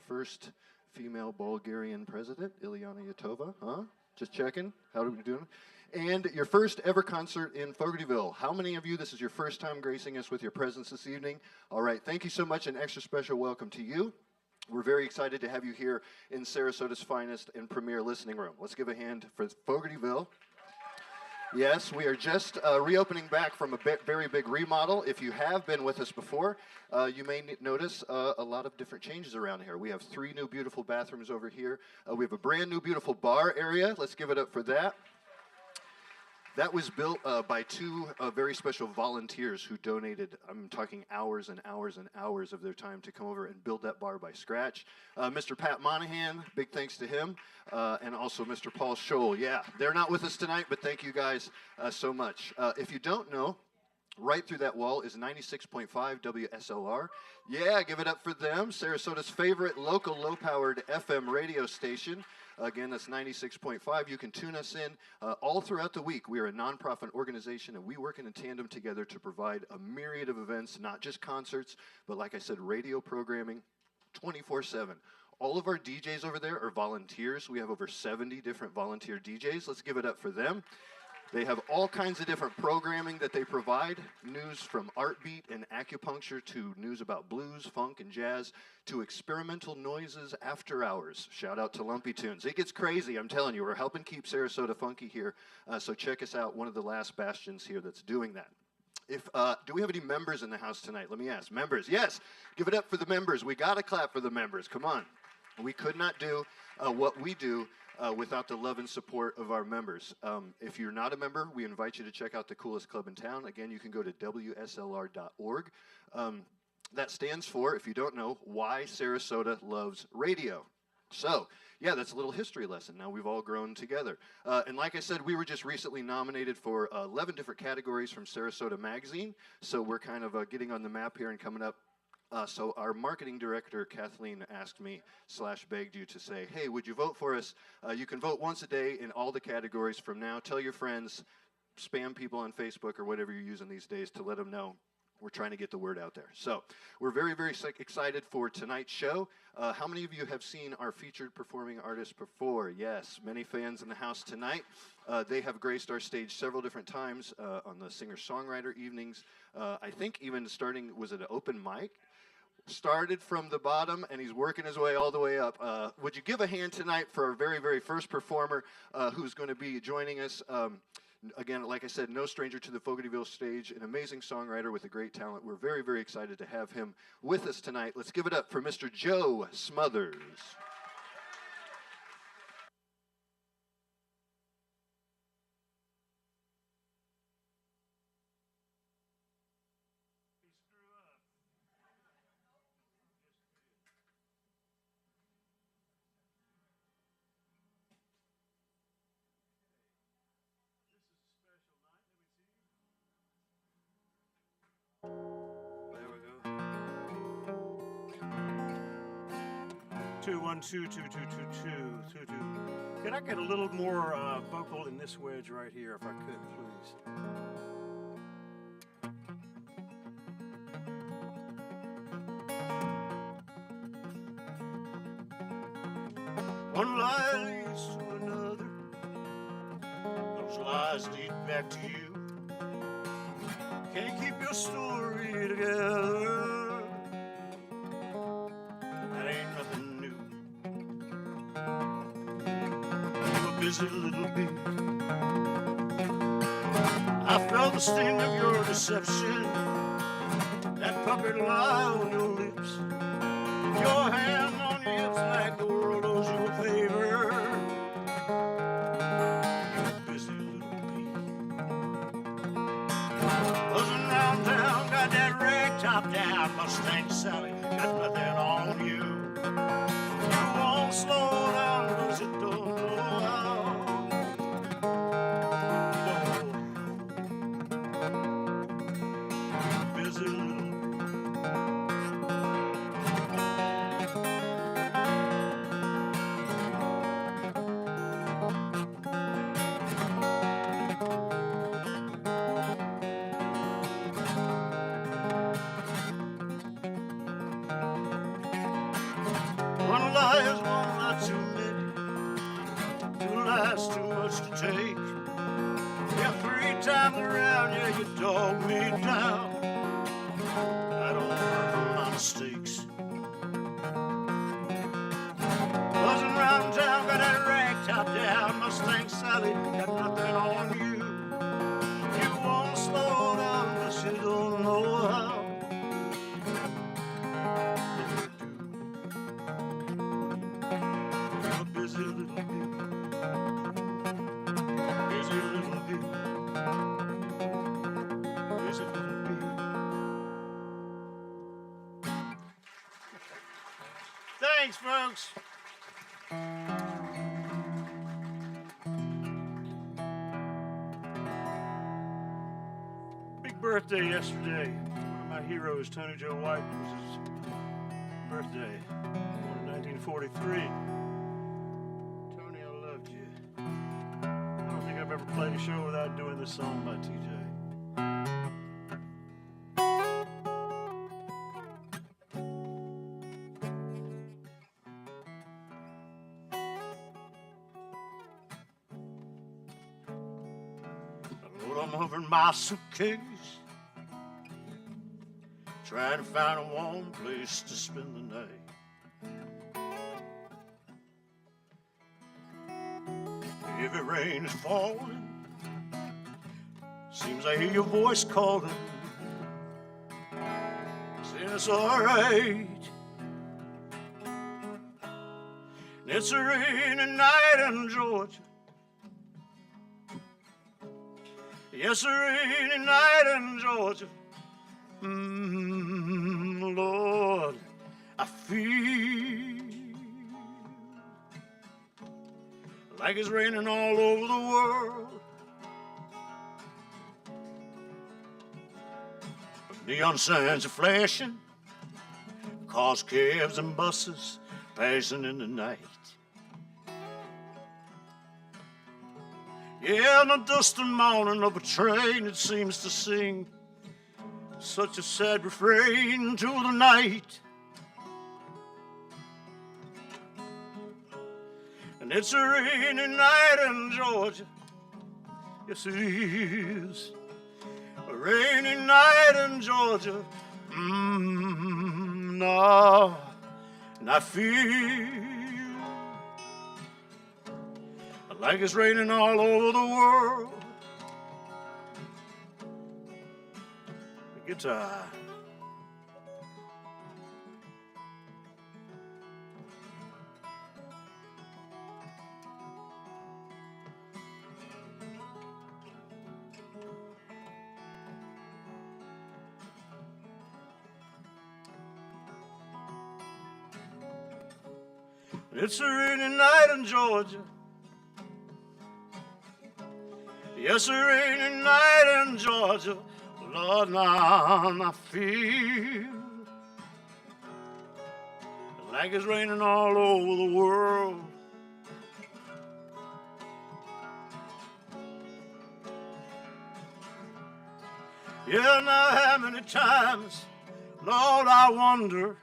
first female Bulgarian president, Ileana Yatova, huh? Just checking. How are we doing? And your first ever concert in Fogartyville. How many of you, this is your first time gracing us with your presence this evening? All right, thank you so much. An extra special welcome to you. We're very excited to have you here in Sarasota's finest and premier listening room. Let's give a hand for Fogartyville. Yes, we are just reopening back from a very big remodel. If you have been with us before, you may notice a lot of different changes around here. We have 3 new beautiful bathrooms over here. We have a brand new beautiful bar area. Let's give it up for that. That was built by 2 very special volunteers who donated, I'm talking hours and hours and hours of their time to come over and build that bar by scratch. Mr. Pat Monahan, big thanks to him, and also Mr. Paul Scholl. Yeah, they're not with us tonight, but thank you guys so much. If you don't know, right through that wall is 96.5 WSLR. Yeah, give it up for them. Sarasota's favorite local low-powered FM radio station. Again, that's 96.5. You can tune us in all throughout the week. We are a nonprofit organization, and we work in a tandem together to provide a myriad of events, not just concerts, but like I said, radio programming 24/7. All of our DJs over there are volunteers. We have over 70 different volunteer DJs. Let's give it up for them. They have all kinds of different programming that they provide, news from art beat and acupuncture to news about blues, funk, and jazz to experimental noises after hours. Shout out to Lumpy Tunes. It gets crazy, I'm telling you. We're helping keep Sarasota funky here, so check us out, one of the last bastions here that's doing that. Do we have any members in the house tonight? Let me ask. Members, yes. Give it up for the members. We got to clap for the members. Come on. We could not do what we do without the love and support of our members. If you're not a member, we invite you to check out the coolest club in town. Again, you can go to WSLR.org. That stands for, if you don't know, Why Sarasota Loves Radio. So, yeah, that's a little history lesson. Now we've all grown together. And like I said, we were just recently nominated for 11 different categories from Sarasota Magazine. So we're kind of getting on the map here and coming up. So our marketing director, Kathleen, asked me / begged you to say, hey, would you vote for us? You can vote once a day in all the categories from now. Tell your friends, spam people on Facebook or whatever you're using these days to let them know. We're trying to get the word out there. So we're very excited for tonight's show. How many of you have seen our featured performing artists before? Yes, many fans in the house tonight. They have graced our stage several different times on the singer-songwriter evenings. I think even starting, was it an open mic? Started from the bottom, and he's working his way all the way up. Would you give a hand tonight for our very first performer who's going to be joining us? Again, like I said, no stranger to the Fogartyville stage, an amazing songwriter with a great talent. We're very excited to have him with us tonight. Let's give it up for Mr. Joe Smothers. There we go. 2 1 2 2 2 2 2 2 2. Can I get a little more vocal in this wedge right here, if I could, please? One lie leads to another. Those lies lead back to you. Can't keep your story together. That ain't nothing new. I'm a busy little bee. I felt the sting of your deception. That puppet lie on your lips. Your hand on your hips like the world owes you a favor. You're a busy little bee. Buzzing round town, got that rag top down. Mustang Sally, got nothing on you. You won't slow down, cause you don't know how. Busy little bee. time around, yeah, you dog me down. I don't learn from my mistakes. Buzzing around town, got that rag top down. Mustang Sally, got nothing on you. You wanna slow down, but you don't know how. You're a busy little bee. Busy little bee. Busy little bee. Thanks, folks. Big birthday yesterday. One of my heroes, Tony Joe White, was his birthday. Born in 1943. Tony, I loved you. I don't think I've ever played a show without doing this song by TJ. Lord, I'm over in my suitcase, trying to find a warm place to spend the night. Heavy rain is falling, seems I hear your voice calling, saying it's all right. It's a rainy night in Georgia. Yes, a rainy night in Georgia. Lord, I feel like it's raining all over the world. Neon signs are flashing, cars, cabs, and buses passing in the night. Yeah, in the dusty morning of a train, it seems to sing such a sad refrain to the night. And it's a rainy night in Georgia. Yes, it is. A rainy night in Georgia. No, and I feel like it's raining all over the world. The guitar. It's a rainy night in Georgia. Yes, a rainy night in Georgia. Lord, now I feel like it's raining all over the world. Yeah, now how many times, Lord, I wonder,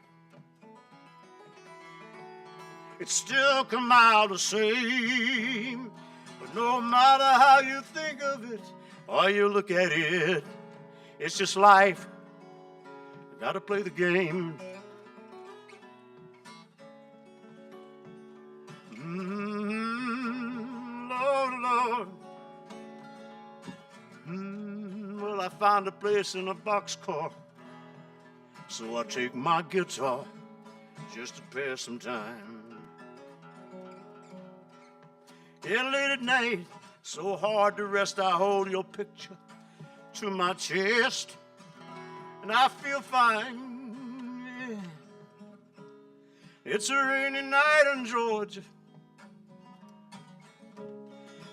it still come out the same. But no matter how you think of it or you look at it, it's just life. You gotta play the game. Lord, Lord. Well, I found a place in a boxcar, so I take my guitar just to pass some time. Yeah, late at night, so hard to rest, I hold your picture to my chest, and I feel fine. Yeah. It's a rainy night in Georgia.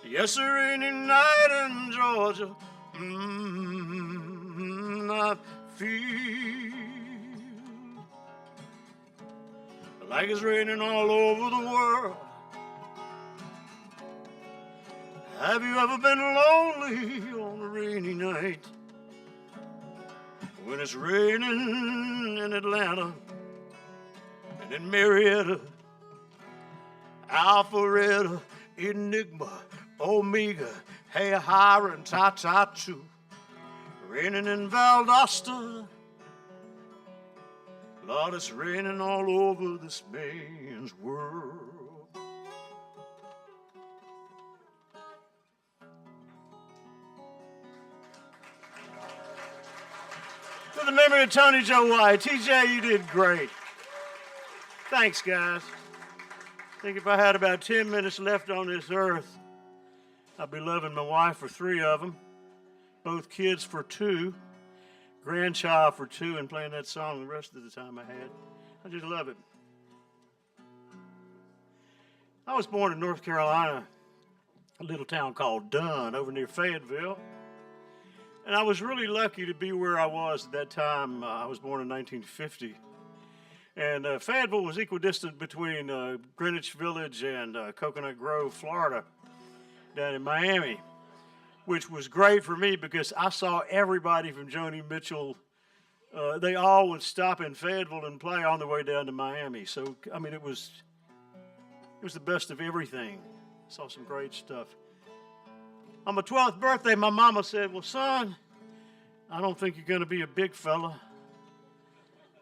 Yes, a rainy night in Georgia. I feel like it's raining all over the world. Have you ever been lonely on a rainy night? When it's raining in Atlanta and in Marietta, Alpharetta, Enigma, Omega, Hey, hi, and ta-ta, too. Raining in Valdosta. Lord, it's raining all over this man's world. To the memory of Tony Joe White. TJ, you did great. Thanks, guys. I think if I had about 10 minutes left on this earth, I'd be loving my wife for 3 of them, both kids for 2, grandchild for 2, and playing that song the rest of the time I had. I just love it. I was born in North Carolina, a little town called Dunn over near Fayetteville. And I was really lucky to be where I was at that time. I was born in 1950. And Fayetteville was equidistant between Greenwich Village and Coconut Grove, Florida, down in Miami, which was great for me because I saw everybody from Joni Mitchell. They all would stop in Fayetteville and play on their way down to Miami. So, I mean, it was the best of everything. Saw some great stuff. On my 12th birthday, my mama said, well, son, I don't think you're going to be a big fella.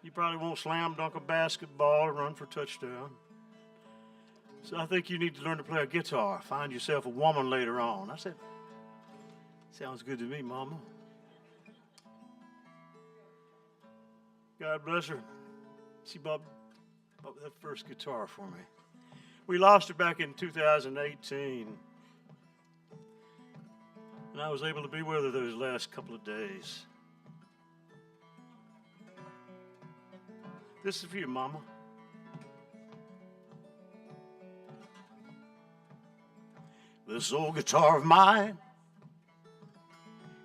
You probably won't slam dunk a basketball or run for a touchdown. So I think you need to learn to play a guitar. Find yourself a woman later on. I said, sounds good to me, Mama. God bless her. She bought that first guitar for me. We lost her back in 2018. And I was able to be with her those last couple of days. This is for you, Mama. This old guitar of mine,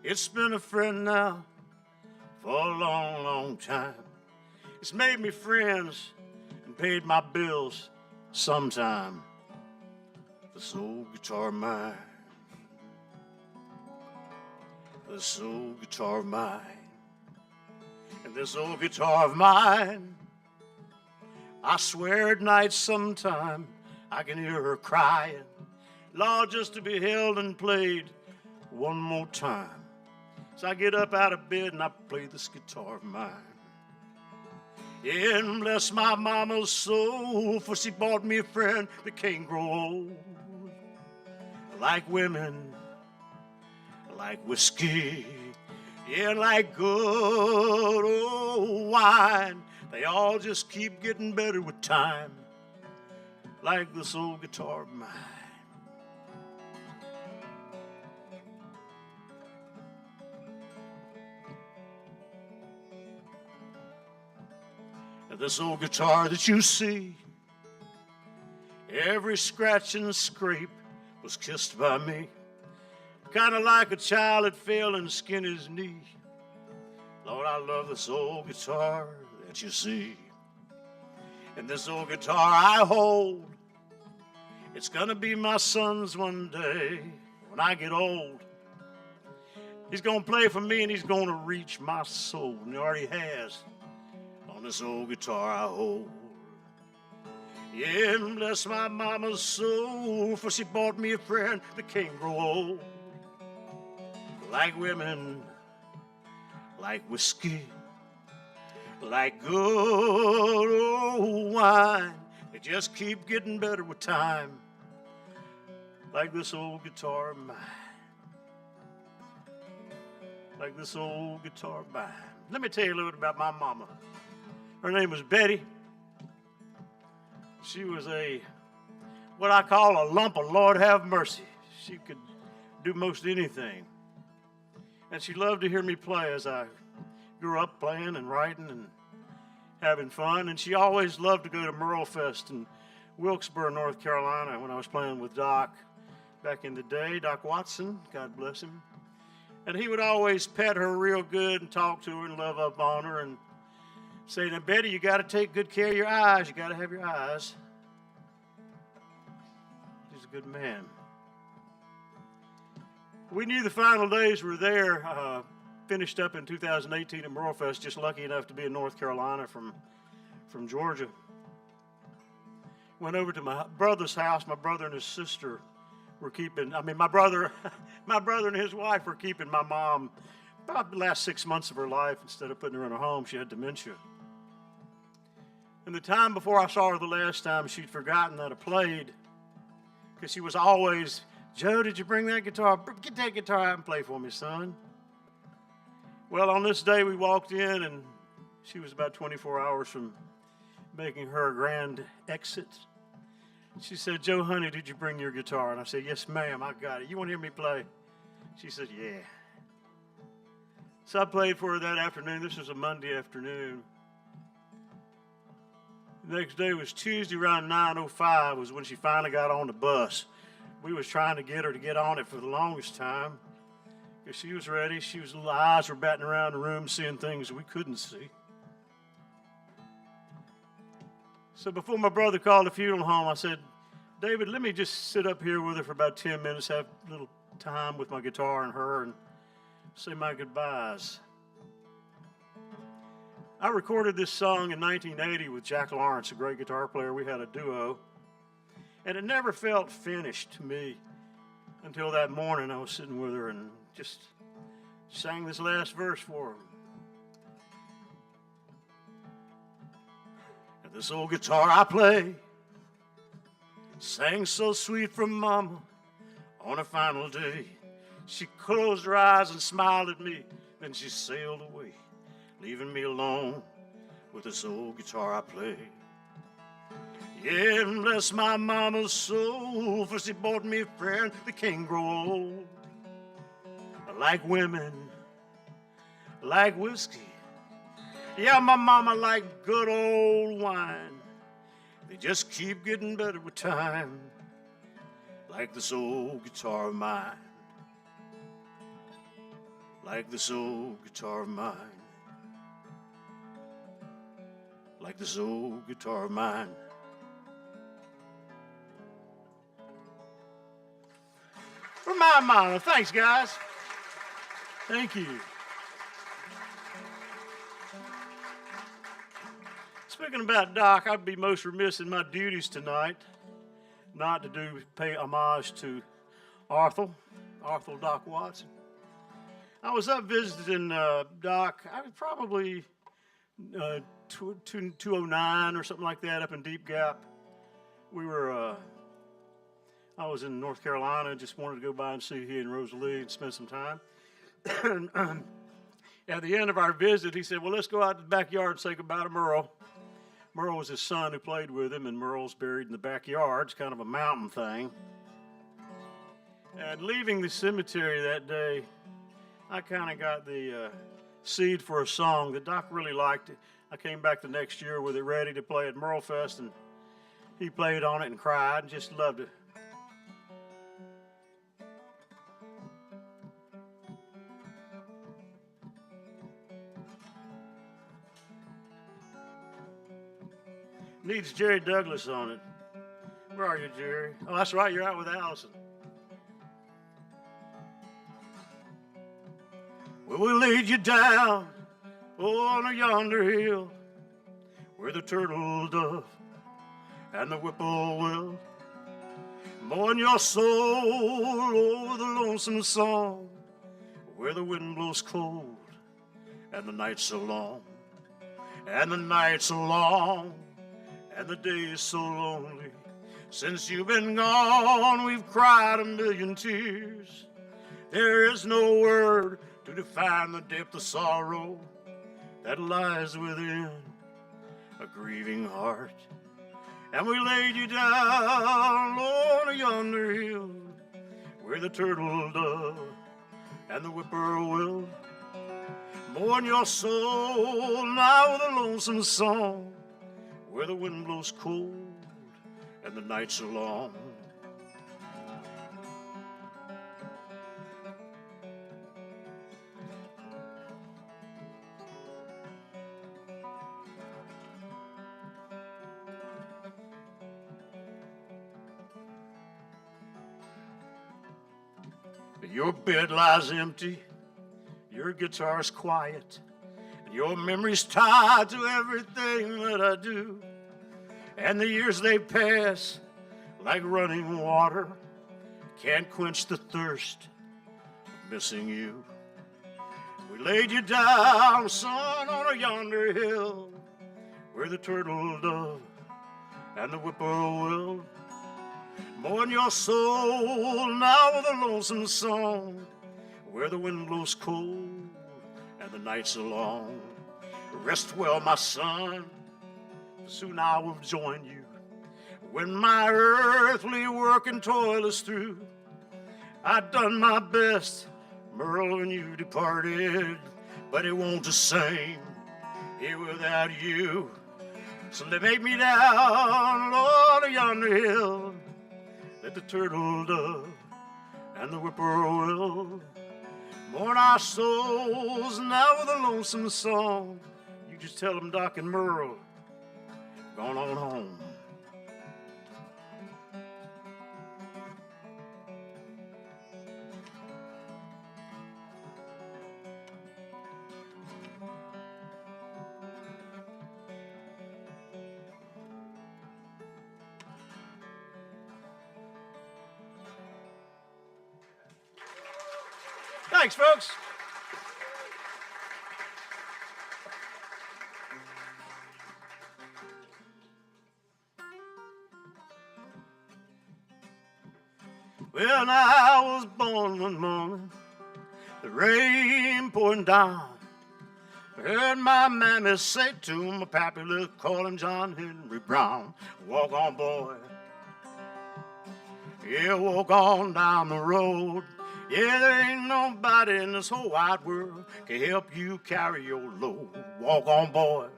it's been a friend now for a long, long time. It's made me friends and paid my bills sometime. This old guitar of mine, this old guitar of mine, and this old guitar of mine, I swear at night sometime I can hear her crying, Lord, just to be held and played one more time. So I get up out of bed and I play this guitar of mine. Yeah, and bless my mama's soul, for she bought me a friend that can't grow old. Like women, like whiskey, yeah, like good old wine. They all just keep getting better with time, like this old guitar of mine. And this old guitar that you see, every scratch and scrape was kissed by me. Kind of like a child that fell and skinned his knee. Lord, I love this old guitar that you see. And this old guitar I hold, it's gonna be my son's one day when I get old. He's gonna play for me and he's gonna reach my soul, and he already has on this old guitar I hold. Yeah, and bless my mama's soul, for she bought me a friend that can't grow old. Like women, like whiskey, like good old wine. They just keep getting better with time, like this old guitar of mine. Like this old guitar of mine. Let me tell you a little bit about my mama. Her name was Betty. She was what I call a lump of Lord have mercy. She could do most anything. And she loved to hear me play as I grew up playing and writing and having fun. And she always loved to go to Merle Fest in Wilkesboro, North Carolina, when I was playing with Doc back in the day, Doc Watson, God bless him. And he would always pet her real good and talk to her and love up on her and say, now, Betty, you got to take good care of your eyes. You got to have your eyes. He's a good man. We knew the final days were there. Finished up in 2018 at Merle Fest, just lucky enough to be in North Carolina from Georgia. Went over to my brother's house. My brother and his sister were keeping, my brother and his wife were keeping my mom about the last 6 months of her life. Instead of putting her in a home, she had dementia. And the time before I saw her the last time, she'd forgotten that I played, because she was always, Joe, did you bring that guitar? Get that guitar out and play for me, son. Well, on this day, we walked in, and she was about 24 hours from making her grand exit. She said, Joe, honey, did you bring your guitar? And I said, yes, ma'am, I got it. You want to hear me play? She said, yeah. So I played for her that afternoon. This was a Monday afternoon. The next day was Tuesday around 9:05 was when she finally got on the bus. We was trying to get her to get on it for the longest time, because she was ready. Eyes were batting around the room, seeing things we couldn't see. So before my brother called the funeral home, I said, David, let me just sit up here with her for about 10 minutes, have a little time with my guitar and her, and say my goodbyes. I recorded this song in 1980 with Jack Lawrence, a great guitar player. We had a duo. And it never felt finished to me until that morning I was sitting with her and just sang this last verse for her. And this old guitar I play sang so sweet from Mama on a final day. She closed her eyes and smiled at me, then she sailed away, leaving me alone with this old guitar I play. Yeah, and bless my mama's soul, for she bought me a friend that can't grow old. Like women, like whiskey. Yeah, my mama liked good old wine. They just keep getting better with time, like this old guitar of mine. Like this old guitar of mine. Like this old guitar of mine. For my mama. Thanks, guys. Thank you. Speaking about Doc, I'd be most remiss in my duties tonight not to pay homage to Arthur Doc Watson. I was up visiting Doc. I was probably 209 or something like that up in Deep Gap. I was in North Carolina, just wanted to go by and see he and Rosalie and spend some time. And at the end of our visit, he said, well, let's go out to the backyard and say goodbye to Merle. Merle was his son who played with him, and Merle's buried in the backyard. It's kind of a mountain thing. And leaving the cemetery that day, I kind of got the seed for a song that Doc really liked. I came back the next year with it ready to play at Merle Fest, and he played on it and cried and just loved it. Needs Jerry Douglas on it. Where are you, Jerry? Oh, that's right, you're out with Allison. Well, we laid you down on a yonder hill where the turtle dove and the whippoorwill mourn your soul over the lonesome song where the wind blows cold and the nights so long, and the nights so long, and the day is so lonely. Since you've been gone, we've cried a million tears. There is no word to define the depth of sorrow that lies within a grieving heart. And we laid you down on a yonder hill where the turtle dove and the whippoorwill mourn your soul now with a lonesome song where the wind blows cold and the nights are long. Your bed lies empty, your guitar's quiet, and your memory's tied to everything that I do. And the years they pass like running water, can't quench the thirst of missing you. We laid you down, son, on a yonder hill, where the turtle dove and the whippoorwill mourn your soul now with a lonesome song, where the wind blows cold and the nights are long. Rest well, my son, soon I will join you. When my earthly work and toil is through, I've done my best, Merle, when you departed, but it won't the same here without you. So they make me down, Lord, of yonder hill, let the turtle dove and the whippoorwill mourn our souls now with a lonesome song. You just tell them Doc and Merle gone on home. Thanks, folks. Well, I was born one morning, the rain pouring down. I heard my mammy say to my pappy, let's call him John Henry Brown. Walk on, boy. Yeah, walk on down the road. Yeah, there ain't nobody in this whole wide world can help you carry your load. Walk on, boy.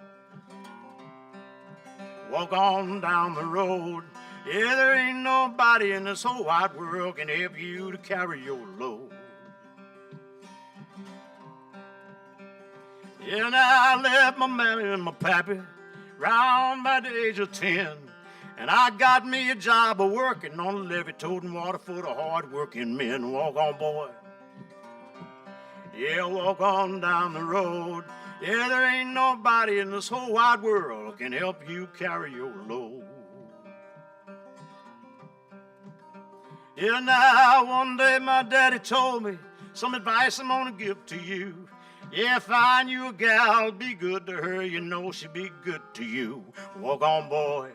Walk on down the road. Yeah, there ain't nobody in this whole wide world can help you to carry your load. Yeah, now I left my mammy and my pappy round by the age of 10. And I got me a job of working on the levee, toting water for the hard-working men. Walk on, boy. Yeah, walk on down the road. Yeah, there ain't nobody in this whole wide world can help you carry your load. Yeah, now one day my daddy told me some advice I'm gonna give to you. Yeah, find you a gal, be good to her, you know she'll be good to you. Walk on, boy.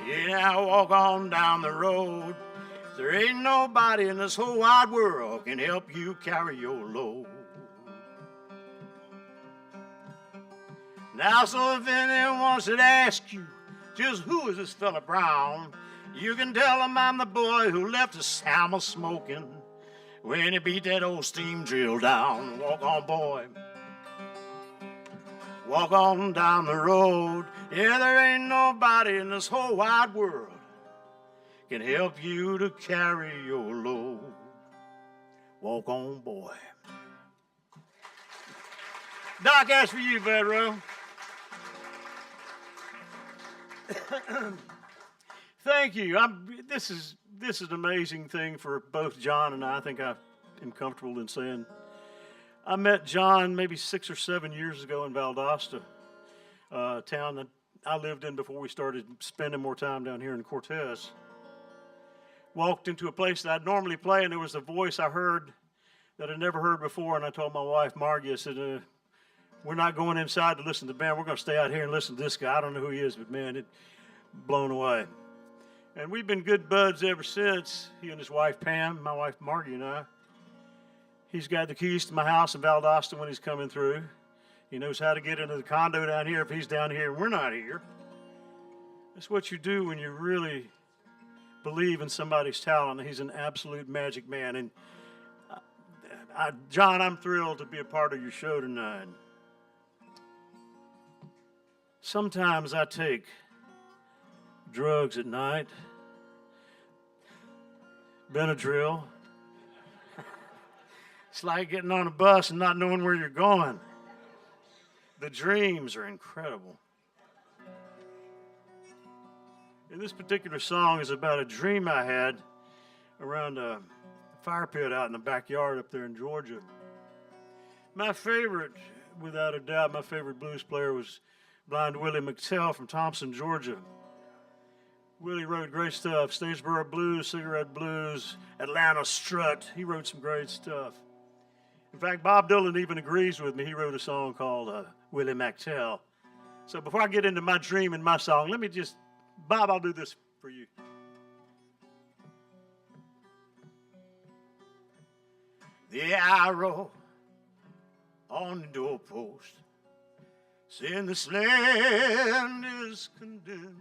Yeah, walk on down the road. There ain't nobody in this whole wide world can help you carry your load. Now, so if anyone should ask you, just who is this fella Brown, you can tell him I'm the boy who left his hammer smoking when he beat that old steam drill down. Walk on, boy. Walk on down the road. Yeah, there ain't nobody in this whole wide world can help you to carry your load. Walk on, boy. Doc, that's for you, Bedrow. Thank you. This is an amazing thing for both John and I think I am comfortable in saying. I met John maybe 6 or 7 years ago in Valdosta, town that I lived in before we started spending more time down here in Cortez. Walked into a place that I'd normally play, and there was a voice I heard that I'd never heard before, and I told my wife, Margie, I said, we're not going inside to listen to the band. We're going to stay out here and listen to this guy. I don't know who he is, but man, it blown away. And we've been good buds ever since, he and his wife, Pam, my wife, Margie, and I. He's got the keys to my house in Valdosta when he's coming through. He knows how to get into the condo down here if he's down here and we're not here. That's what you do when you really believe in somebody's talent. He's an absolute magic man. And John, I'm thrilled to be a part of your show tonight. Sometimes I take drugs at night, Benadryl. It's like getting on a bus and not knowing where you're going. The dreams are incredible. And this particular song is about a dream I had around a fire pit out in the backyard up there in Georgia. My favorite, without a doubt, my favorite blues player was Blind Willie McTell from Thompson, Georgia. Willie wrote great stuff. Statesboro Blues, Cigarette Blues, Atlanta Strut. He wrote some great stuff. In fact, Bob Dylan even agrees with me. He wrote a song called Willie McTell. So before I get into my dream and my song, let me just, Bob, I'll do this for you. The arrow on the doorpost saying this land is condemned,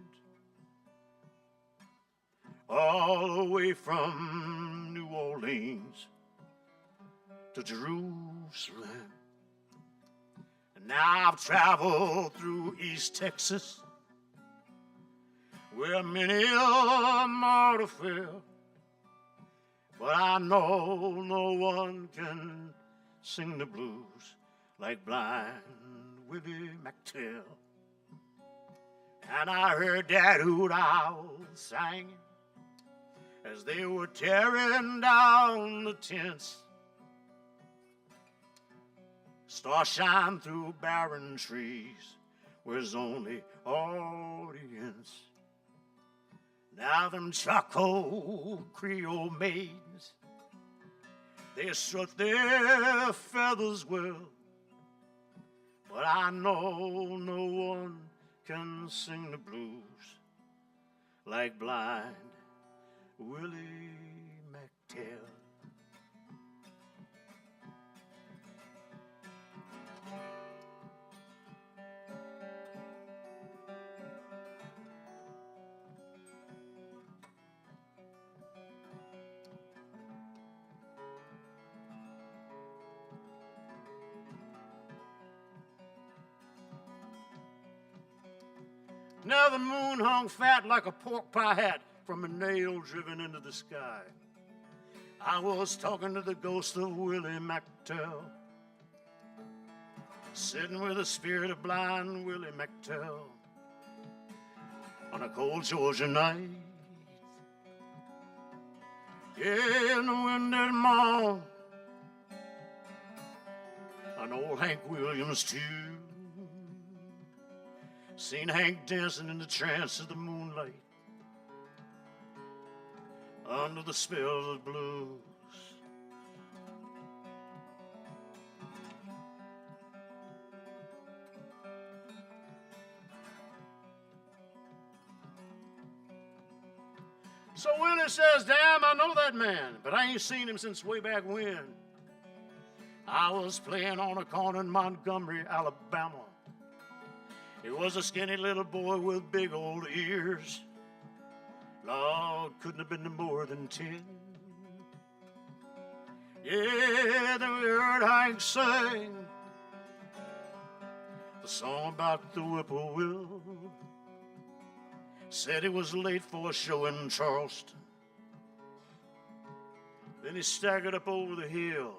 all the way from New Orleans to Jerusalem. And now I've traveled through East Texas, where many a martyr fell, but I know no one can sing the blues like blind Willie McTell. And I heard that hoot owl singing as they were tearing down the tents. Stars shine through barren trees where there's only audience. Now them charcoal Creole maidens, they strut their feathers well, but I know no one can sing the blues like blind Willie McTell. Now the moon hung fat like a pork pie hat from a nail driven into the sky. I was talking to the ghost of Willie McTell, sitting with the spirit of blind Willie McTell on a cold Georgia night. Yeah, in the wind that moan, an old Hank Williams tune. Seen Hank dancing in the trance of the moonlight, under the spell of the blues. So Willie says, damn, I know that man, but I ain't seen him since way back when. I was playing on a corner in Montgomery, Alabama. He was a skinny little boy with big old ears. Lord, couldn't have been no more than 10. Yeah, then we heard Hank sing the song about the whippoorwill. Said he was late for a show in Charleston. Then he staggered up over the hill.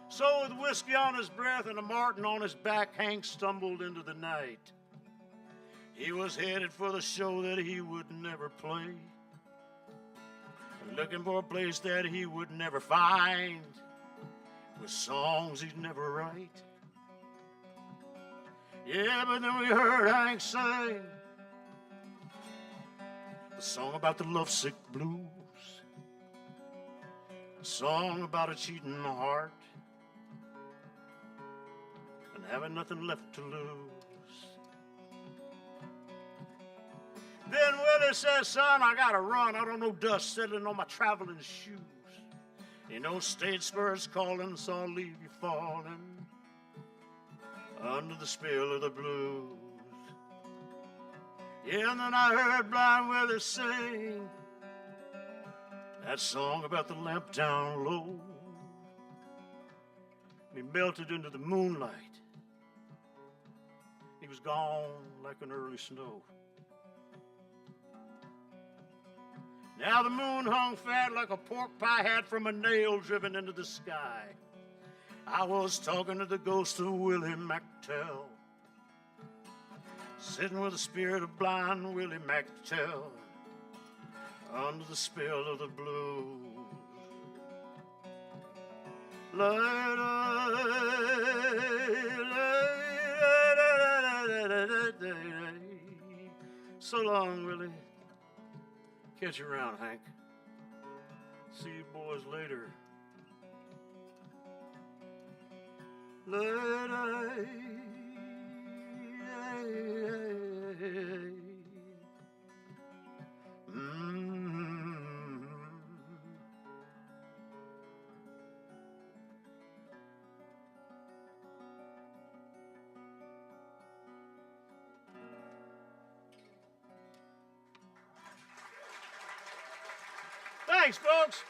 So with whiskey on his breath and a martin on his back, Hank stumbled into the night. He was headed for the show that he would never play, looking for a place that he would never find, with songs he'd never write. Yeah, but then we heard Hank sing the song about the lovesick blues, a song about a cheating heart and having nothing left to lose. Then Willie says, son, I gotta run. I don't know dust settling on my traveling shoes. You know, Statesboro's calling, so I'll leave you falling under the spell of the blues. Yeah, and then I heard blind Willie sing that song about the lamp down low. He melted into the moonlight. He was gone like an early snow. Now the moon hung fat like a pork pie hat from a nail driven into the sky. I was talking to the ghost of Willie McTell, sitting with the spirit of blind Willie McTell, under the spell of the blues. So long, Willie. Catch you around, Hank. See you boys later. Thanks, folks.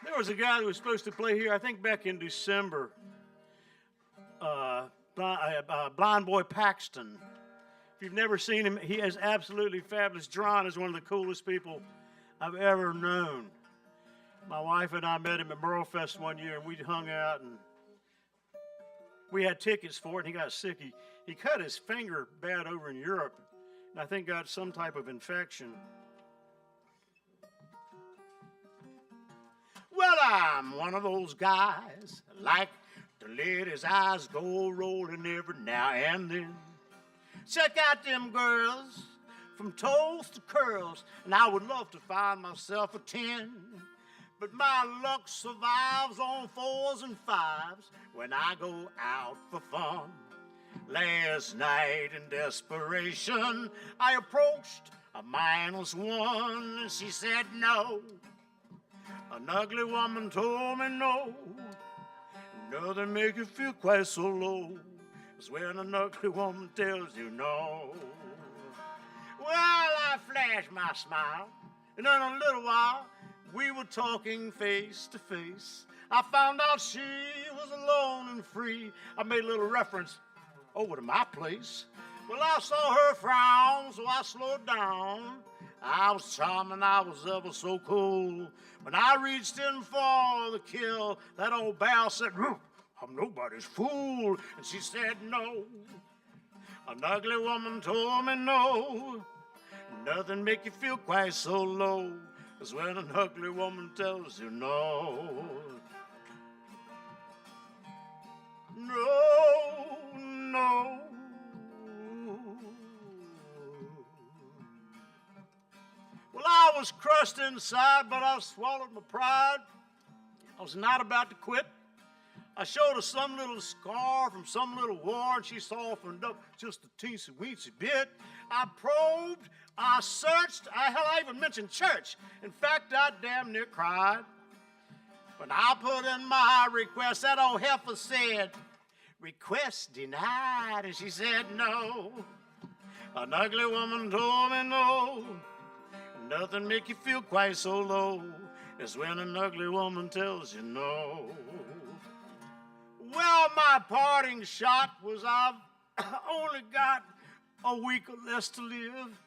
There was a guy that was supposed to play here, I think back in December, Blind Boy Paxton. If you've never seen him, he is absolutely fabulous. John is one of the coolest people I've ever known. My wife and I met him at Merlefest one year, and we hung out, and we had tickets for it, and he got sick. He cut his finger bad over in Europe, and I think got some type of infection. Well, I'm one of those guys like to let his eyes go rolling every now and then. Check out them girls from toes to curls, and I would love to find myself a 10. But my luck survives on 4s and 5s when I go out for fun. Last night in desperation, I approached a -1, and she said no. An ugly woman told me no. Nothing make you feel quite so low as when an ugly woman tells you no. Well, I flashed my smile, and in a little while, we were talking face to face. I found out she was alone and free. I made a little reference over to my place. Well, I saw her frown, so I slowed down. I was charming, I was ever so cool. When I reached in for the kill, that old belle said, I'm nobody's fool. And she said no. An ugly woman told me no. Nothing make you feel quite so low as when an ugly woman tells you no. No, no. Well, I was crushed inside, but I swallowed my pride. I was not about to quit. I showed her some little scar from some little war, and she softened up just a teensy-weensy bit. I probed, I searched, I even mentioned church. In fact, I damn near cried. When I put in my request, that old heifer said, request denied, and she said no. An ugly woman told me no. Nothing make you feel quite so low as when an ugly woman tells you no. Well, my parting shot was I've only got a week or less to live.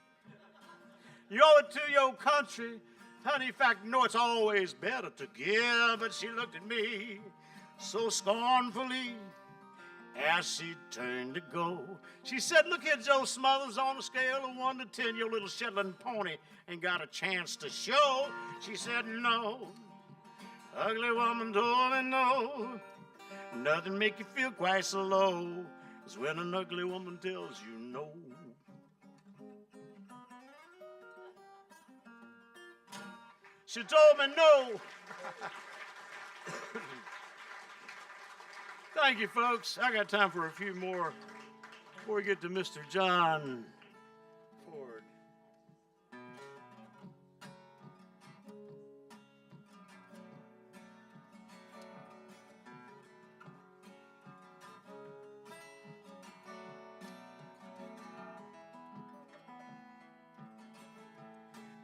You owe it to your country. Honey, in fact, you know it's always better to give. But she looked at me so scornfully as she turned to go. She said, look here, Joe Smothers, on a scale of 1 to 10, your little Shetland pony ain't got a chance to show. She said, no. Ugly woman told me no. Nothing make you feel quite so low as when an ugly woman tells you no. She told me no. Thank you, folks. I got time for a few more before we get to Mr. John Ford.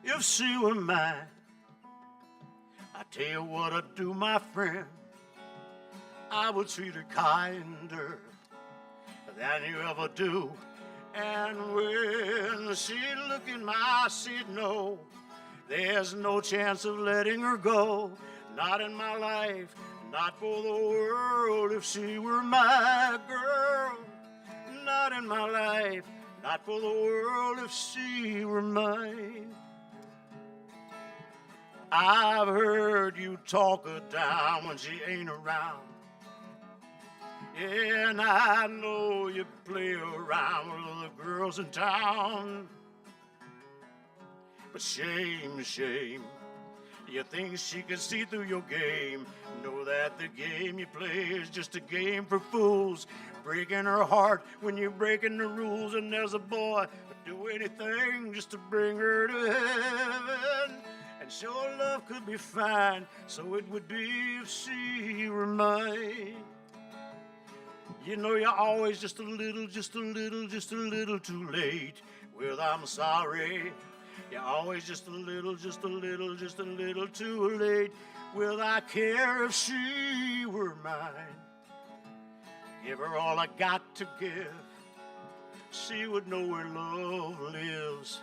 If she were mine, I tell you what I'd do, my friend. I would treat her kinder than you ever do. And when she'd look in my eyes, she'd know There's no chance of letting her go. Not in my life, not for the world if she were my girl. Not in my life, not for the world if she were mine. I've heard you talk her down when she ain't around. Yeah, and I know you play around with other girls in town. But shame, shame, you think she can see through your game. Know that the game you play is just a game for fools. Breaking her heart when you're breaking the rules. And there's a boy who'd do anything just to bring her to heaven. And sure love could be fine, so it would be if she were mine. You know you're always just a little too late with I'm sorry. You're always just a little too late with I care if she were mine. Give her all I got to give. She would know where love lives.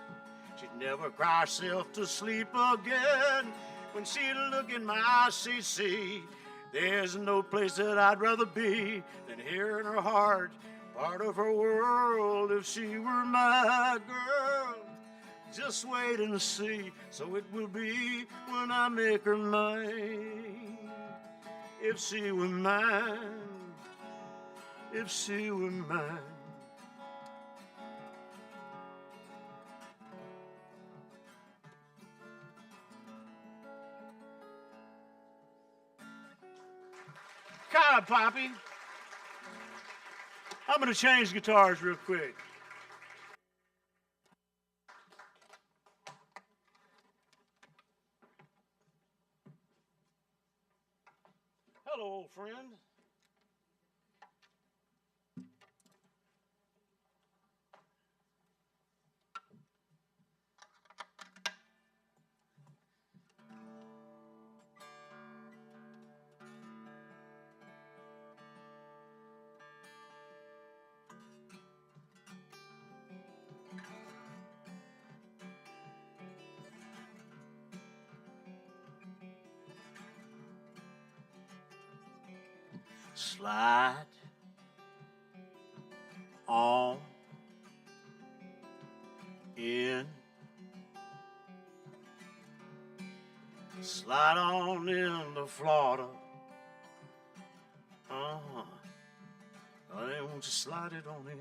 She'd never cry herself to sleep again. When she'd look in my eyes, she'd see there's no place that I'd rather be than here in her heart, part of her world if she were my girl. Just wait and see, so it will be when I make her mine. If she were mine, if she were mine. Kind of poppy. I'm going to change guitars real quick. Hello, old friend. Slide on in. Slide on into Florida. Honey, won't you slide it on in?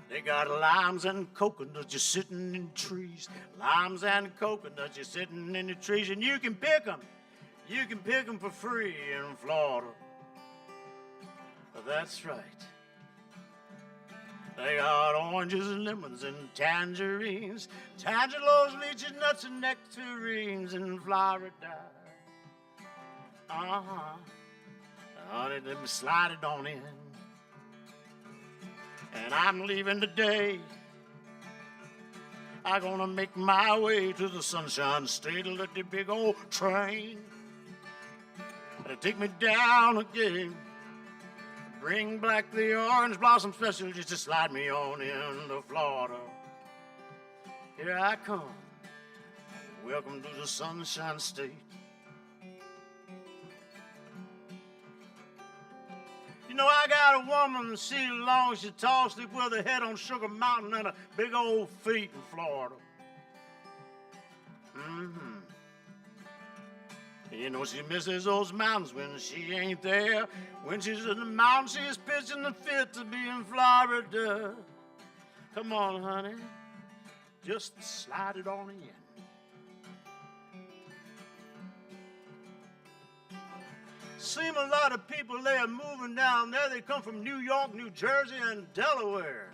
They got limes and coconuts just sitting in trees. Limes and coconuts just sitting in the trees. And you can pick them. You can pick them for free in Florida. That's right. They got oranges and lemons and tangerines. Tangelos, lychees, nuts, and nectarines in Florida. Honey, let me slide it on in. And I'm leaving today. I'm gonna make my way to the Sunshine State. Let the big old train take me down again. Bring back the orange blossom special just to slide me on into Florida. Here I come. Welcome to the Sunshine State. You know, I got a woman, she long, she tall, sleep with her head on Sugar Mountain and a big old feet in Florida. You know, she misses those mountains when she ain't there. When she's in the mountains, she's pitching the fit to be in Florida. Come on, honey, just slide it on in. Seem a lot of people there moving down there. They come from New York, New Jersey, and Delaware,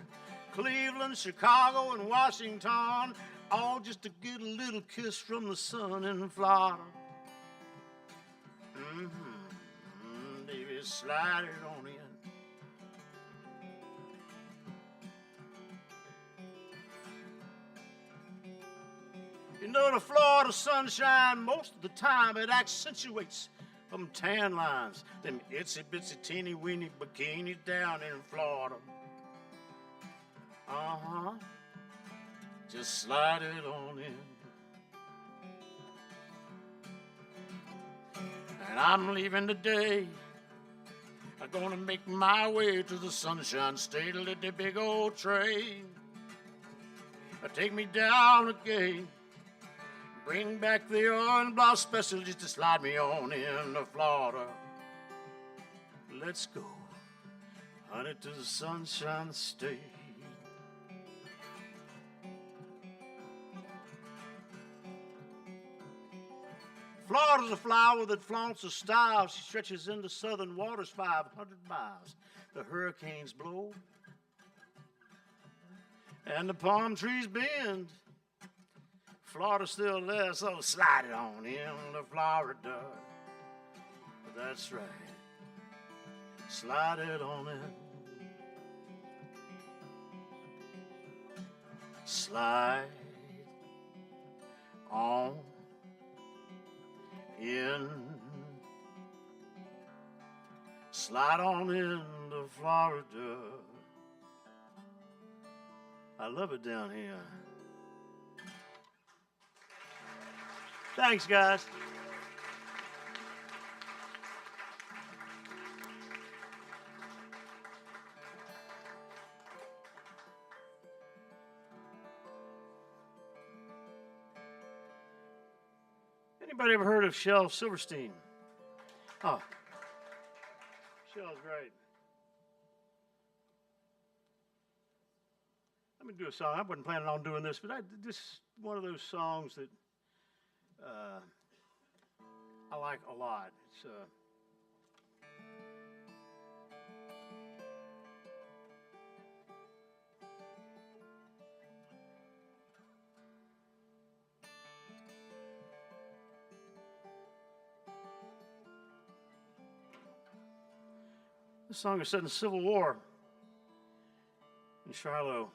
Cleveland, Chicago, and Washington, all just to get a little kiss from the sun in Florida. Baby, slide it on in. You know, the Florida sunshine, most of the time, it accentuates them tan lines, them itsy bitsy teeny weeny bikinis down in Florida. Uh-huh. Just slide it on in. And I'm leaving today. I'm gonna make my way to the Sunshine State. Let the big old train take me down again. Bring back the orange blouse special just to slide me on into Florida. Let's go, honey, to the Sunshine State. Florida's a flower that flaunts her style. She stretches into southern waters 500 miles. The hurricanes blow and the palm trees bend. Florida's still there, so slide it on into Florida. That's right. Slide it on in. Slide on in. Slide on into Florida. I love it down here. Thanks, guys. Anybody ever heard of Shel Silverstein? Oh, Shel's great. Let me do a song. I wasn't planning on doing this, but this is one of those songs that I like a lot. It's this song is set in the Civil War in Shiloh,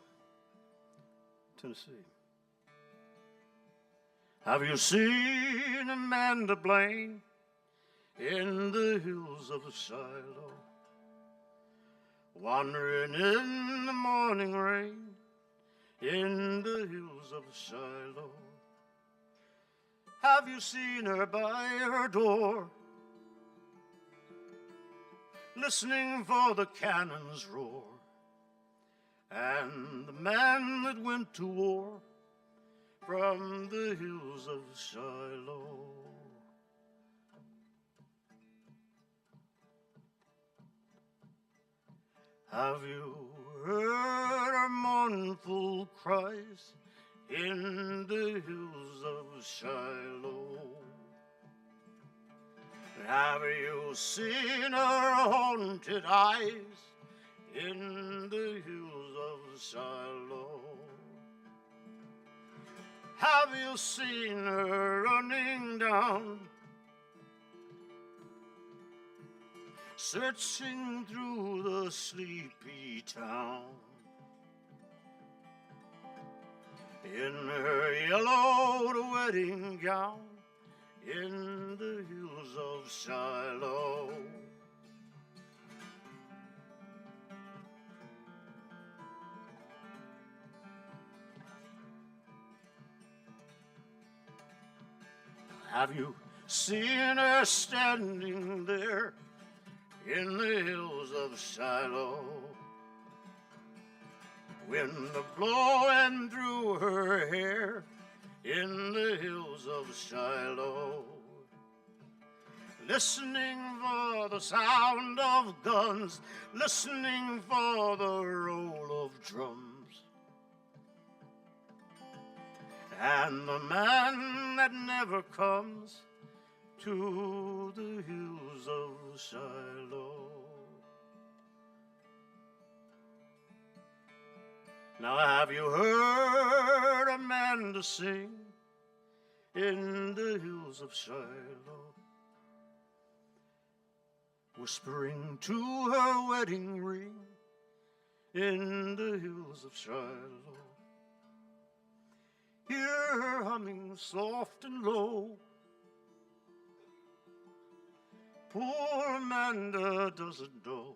Tennessee. Have you seen Amanda Blaine in the hills of Shiloh, wandering in the morning rain in the hills of Shiloh? Have you seen her by her door, listening for the cannon's roar and the man that went to war from the hills of Shiloh? Have you heard her mournful cries in the hills of Shiloh? Have you seen her haunted eyes in the hills of Shiloh? Have you seen her running down, searching through the sleepy town, in her yellowed wedding gown in the hills of Shiloh? Have you seen her standing there in the hills of Shiloh, wind blowing through her hair in the hills of Shiloh, listening for the sound of guns, listening for the roll of drums, and the man that never comes to the hills of Shiloh? Now have you heard Amanda sing in the hills of Shiloh, whispering to her wedding ring in the hills of Shiloh? Hear her humming soft and low. Poor Amanda doesn't know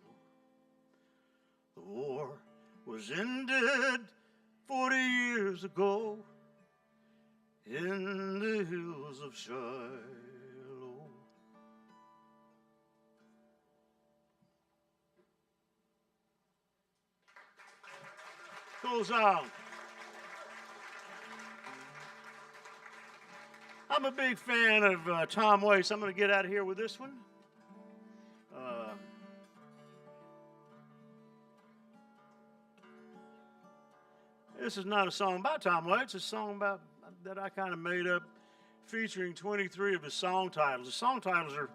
the war was ended 40 years ago in the hills of Shiloh. Cool song. I'm a big fan of Tom Waits. I'm going to get out of here with this one. This is not a song by Tom Waits. It's a song that I kind of made up featuring 23 of his song titles. The song titles are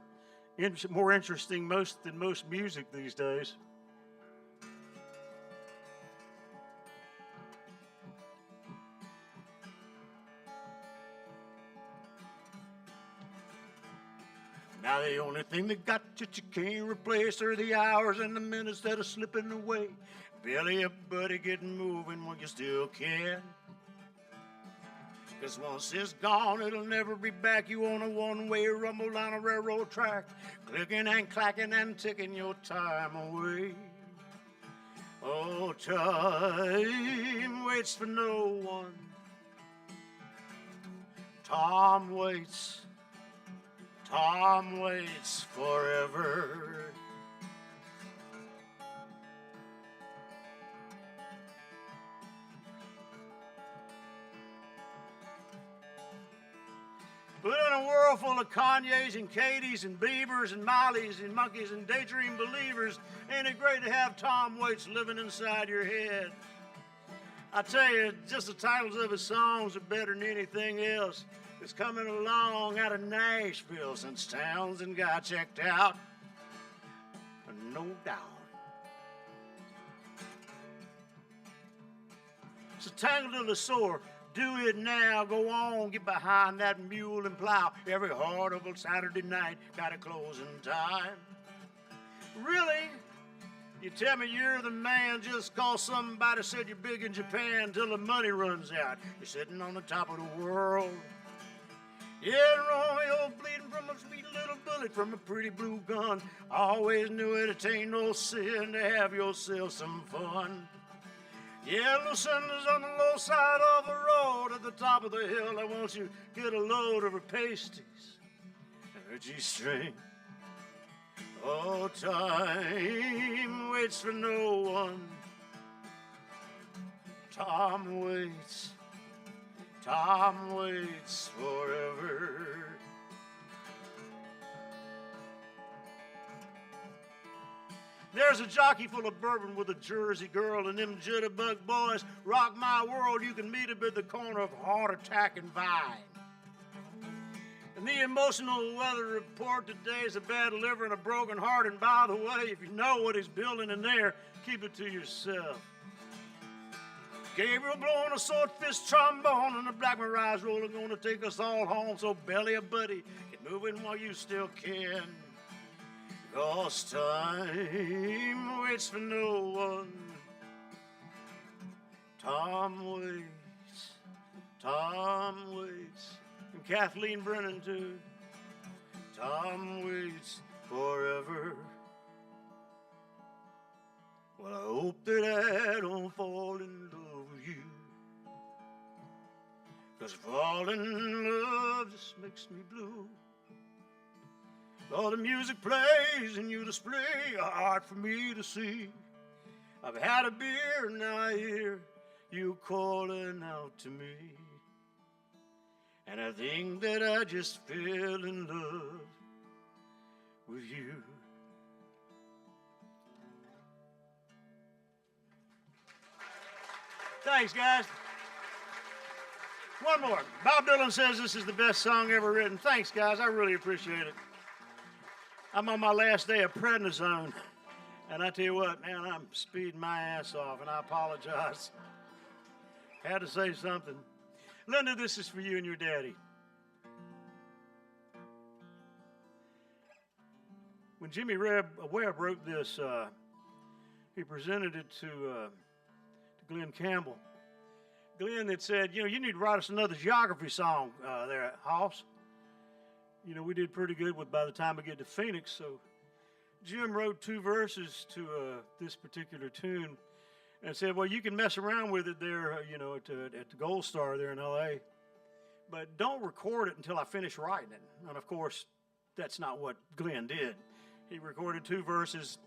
more interesting than most music these days. Now the only thing that got you can't replace are the hours and the minutes that are slipping away. Belly up, buddy, get moving when you still can. 'Cause once it's gone, it'll never be back. You on a one-way rumble down a railroad track, clicking and clacking and ticking your time away. Oh, time waits for no one. Tom waits. Tom waits forever. But in a world full of Kanyes and Katies and Beavers and Mollys and monkeys and daydream believers, ain't it great to have Tom Waits living inside your head? I tell you, just the titles of his songs are better than anything else. It's coming along out of Nashville since Townsend got checked out. No doubt. So tangled to the sore, do it now, go on, get behind that mule and plow. Every heart of a Saturday night got a closing time. Really? You tell me you're the man just 'cause somebody said you're big in Japan till the money runs out. You're sitting on the top of the world. Yeah, Romeo bleeding from a sweet little bullet from a pretty blue gun. Always knew it ain't no sin to have yourself some fun. Yeah, Lucinda's on the low side of the road at the top of the hill. I want you to get a load of her pasties and her G-string. Oh, time waits for no one. Tom waits. Tom waits forever. There's a jockey full of bourbon with a Jersey girl, and them jitterbug boys rock my world. You can meet him at the corner of Heart Attack and Vine. And the emotional weather report today is a bad liver and a broken heart. And by the way, if you know what he's building in there, keep it to yourself. Gabriel blowing a sword-fist trombone and the Black Mirage roller gonna take us all home. So belly a buddy, get moving while you still can. 'Cause time waits for no one. Tom waits, Tom waits, and Kathleen Brennan too. Tom waits forever. Well, I hope that I don't fall in love with you. 'Cause falling in love just makes me blue. All the music plays and you display a art for me to see. I've had a beer and now I hear you calling out to me. And I think that I just fell in love with you. Thanks, guys. One more. Bob Dylan says this is the best song ever written. Thanks, guys. I really appreciate it. I'm on my last day of prednisone, and I tell you what, man, I'm speeding my ass off, and I apologize. Had to say something. Linda, this is for you and your daddy. When Jimmy Webb wrote this, he presented it to Glenn Campbell. Glenn had said, you need to write us another geography song there at Hoss. We did pretty good by the time we get to Phoenix. So Jim wrote 2 verses to this particular tune. and said, well, you can mess around with it there, at the Gold Star there in L.A., but don't record it until I finish writing it. And, of course, that's not what Glenn did. He recorded 2 verses.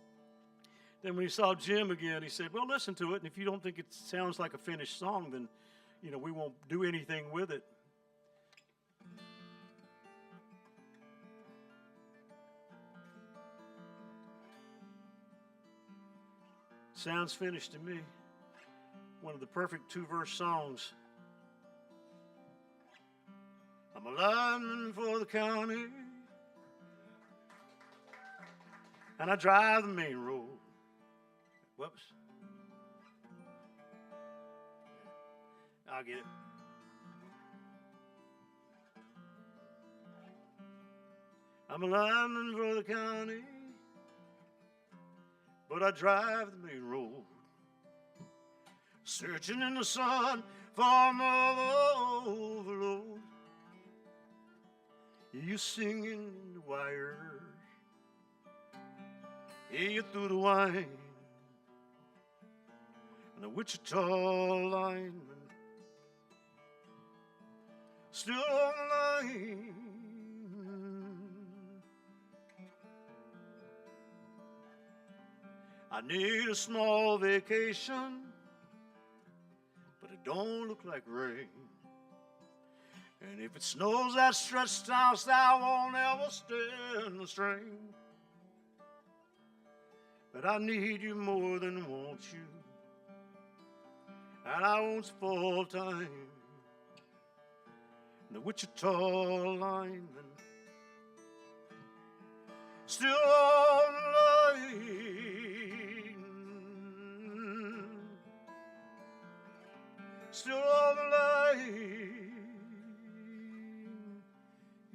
Then when he saw Jim again, he said, well, listen to it, and if you don't think it sounds like a finished song, then, we won't do anything with it. Sounds finished to me. One of the perfect 2-verse songs. I'm a lineman for the county, and I drive the main road. Whoops. I'll get it. I'm a lineman for the county, but I drive the main road, searching in the sun for another overload. You singing in the wires, hear you through the wine, and the Wichita lineman still on the line. I need a small vacation, but it don't look like rain. And if it snows that stretched house, I won't ever stand the strain. But I need you more than want you, and I won't spoil time. The Wichita lineman still on the line, still on the line.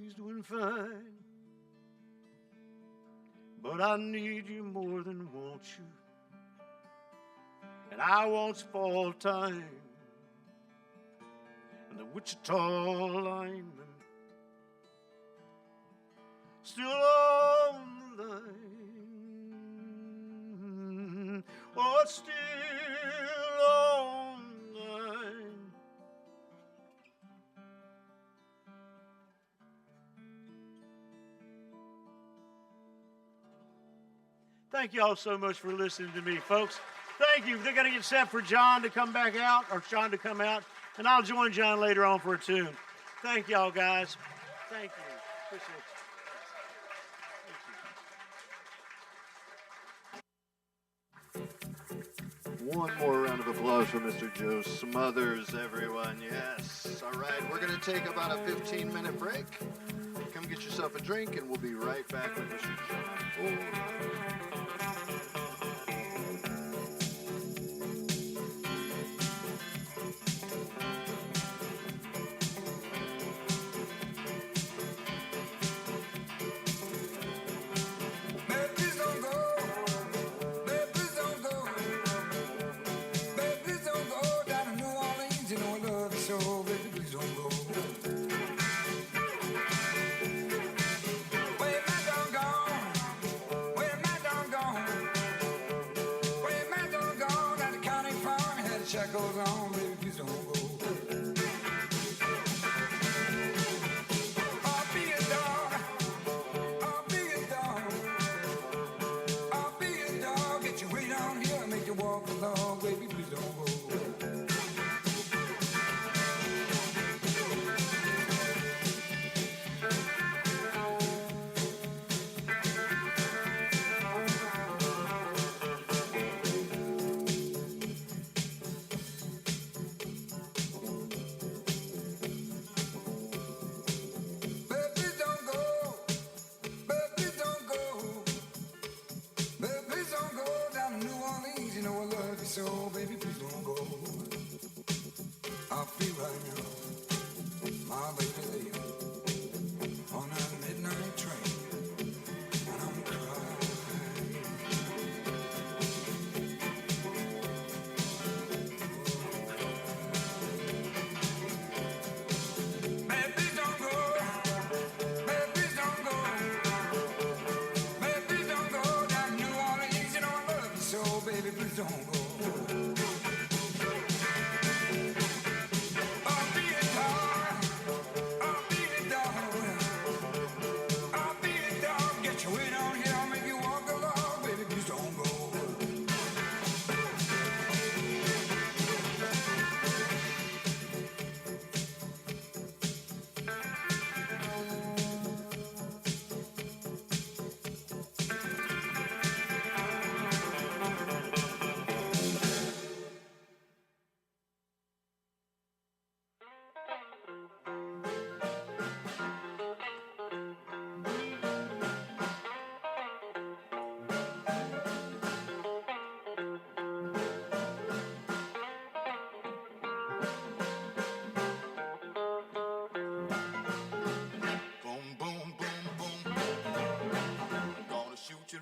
He's doing fine, but I need you more than want you, and I won't spoil time. And the Wichita lineman still on the line, oh, it's still on the line. Thank you all so much for listening to me, folks. Thank you. They're going to get set for John to come back out, or John to come out, and I'll join John later on for a tune. Thank y'all, guys. Thank you. Appreciate you. One more round of applause for Mr. Joe Smothers, everyone. Yes. All right, we're going to take about a 15-minute break. Come get yourself a drink, and we'll be right back with Mr. John Ford.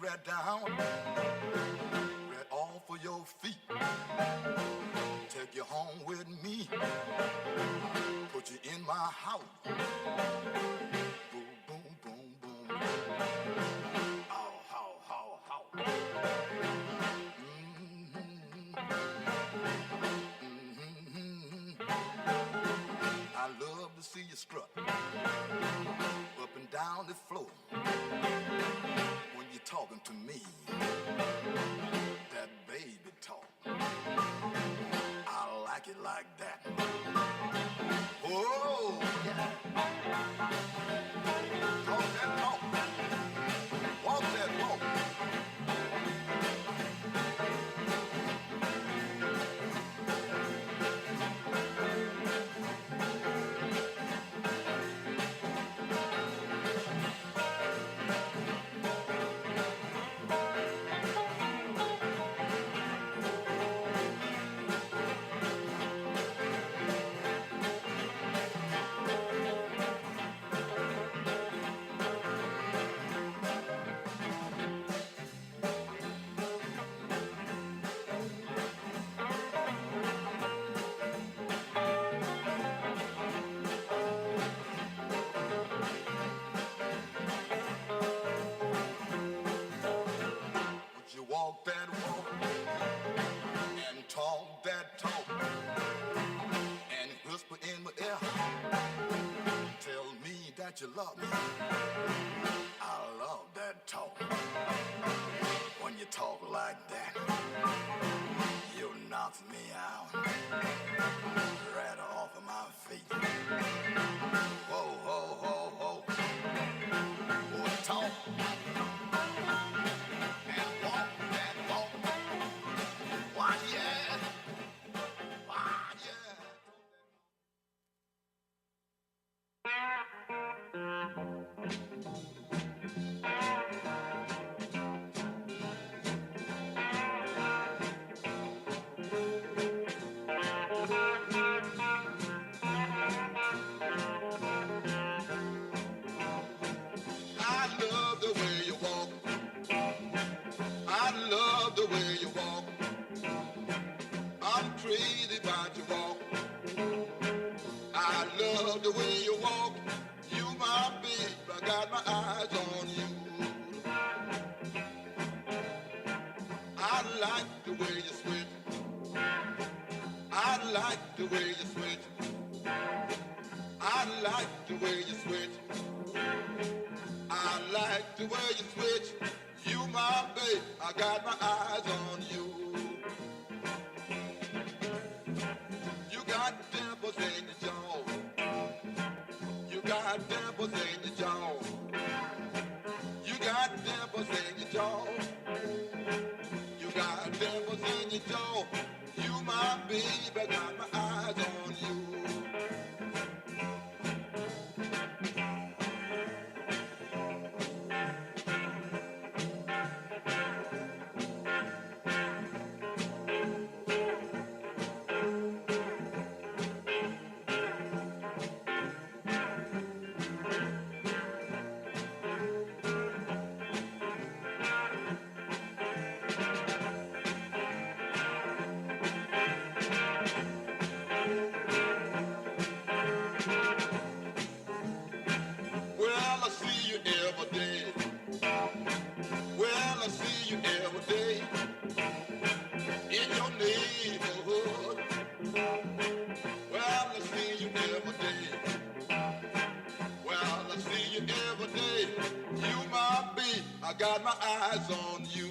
right down, right off of your feet. Take you home with me, put you in my house. Boom, boom, boom, boom. Ow, how, how. I love to see you strut up and down the floor when you're talking to me. That baby talk, I like it like that. Oh, yeah. Talk that talk, walk that walk. You walk that walk and talk that talk and whisper in my ear. Tell me that you love me. I love that talk. When you talk like that, you knock me out right off of my feet. Whoa, whoa, whoa, whoa. Boy, talk. I love the way you walk. I love the way you walk. I'm crazy about your walk. I love the way you walk. You my babe, I got my eyes on you. I like the way you switch. I like the way you switch. I like the way you switch. I like the way you switch. You my babe, I got my eyes on you. You got dimples in your jaw. You got dimples in your jaw. You got dimples in your jaw. You got dimples in your jaw. You my babe, I got my eyes on you. Well, I see you every day. Well, I see you every day in your neighborhood. Well, I see you every day. Well, I see you every day. You my babe, I got my eyes on you.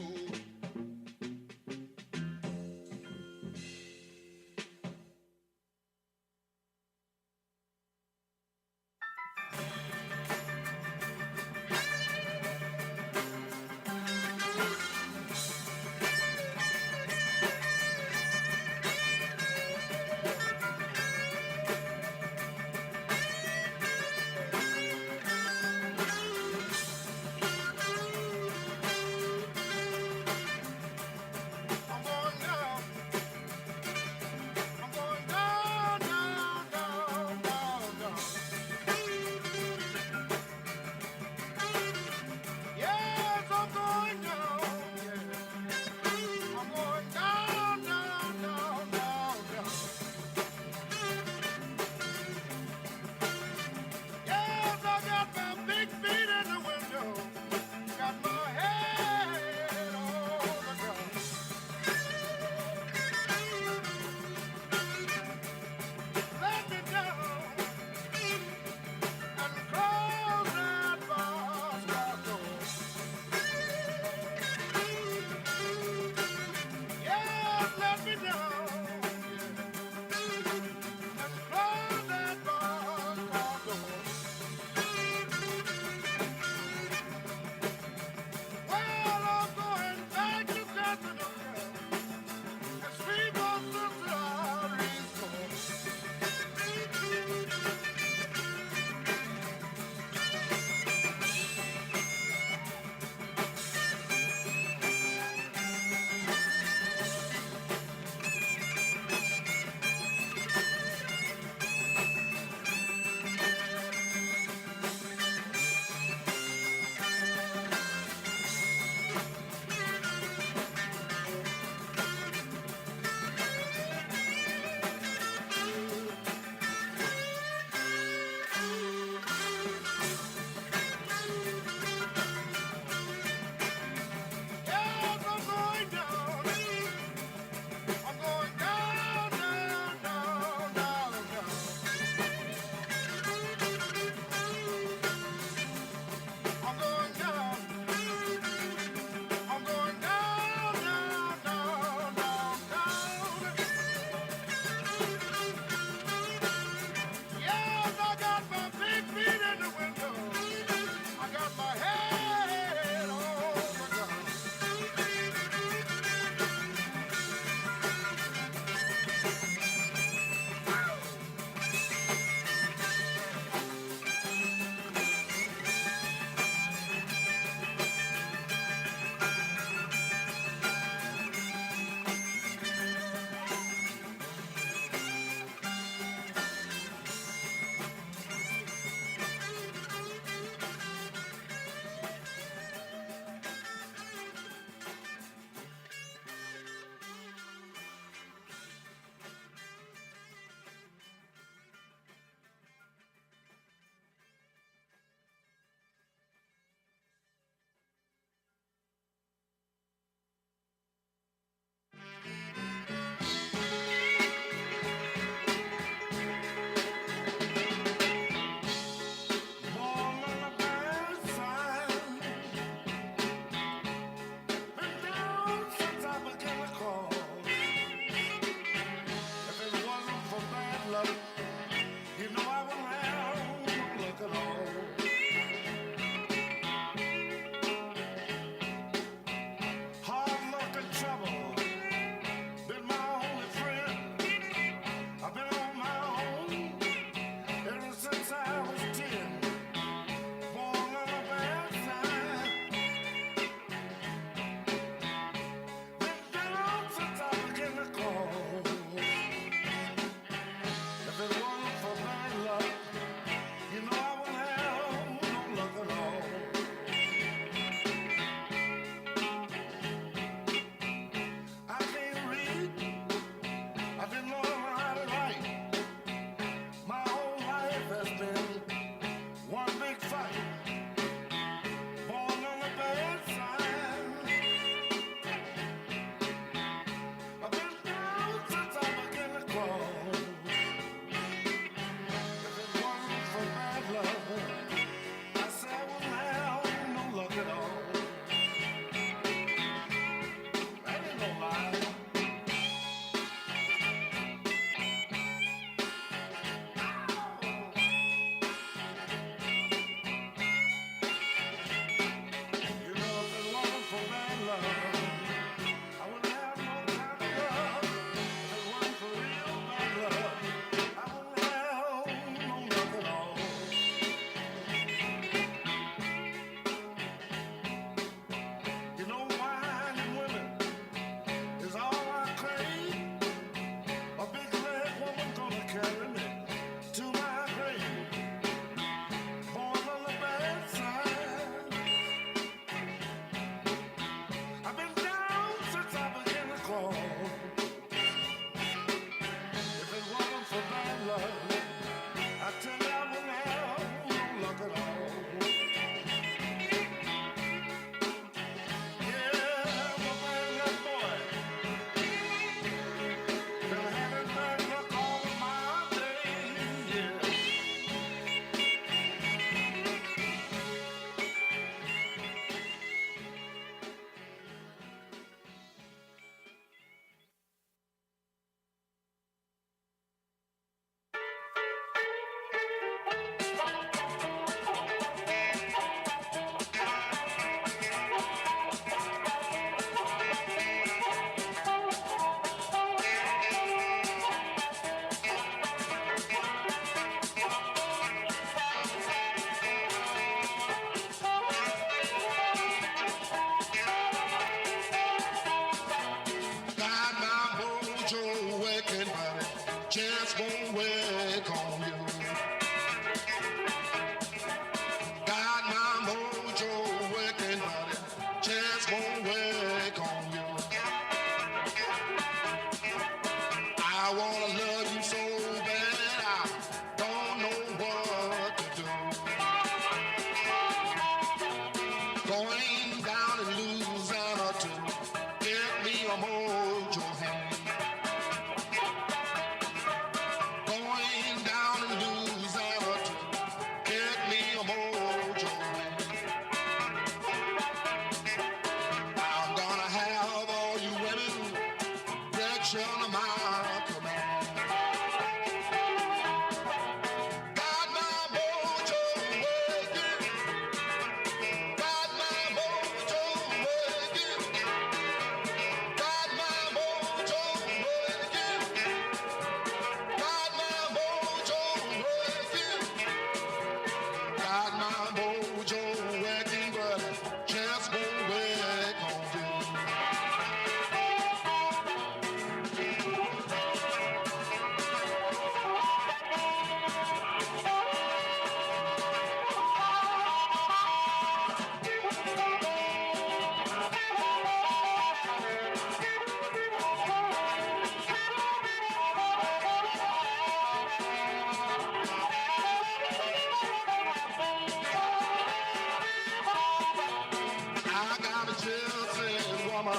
a children's woman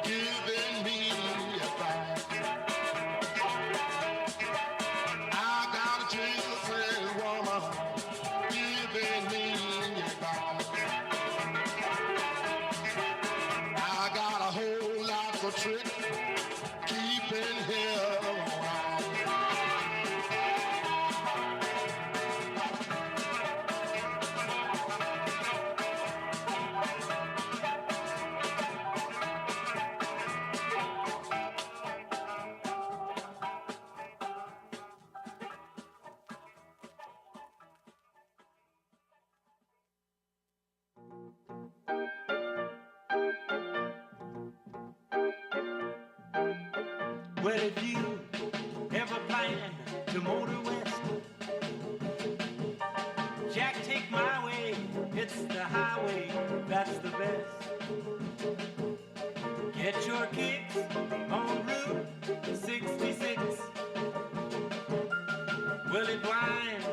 giving me advice. I got a children's woman giving me advice. I got a whole lot of tricks keeping him around. Well, if you ever plan to motor west, Jack, take my way. It's the highway that's the best. Get your kicks on Route 66. Well, it winds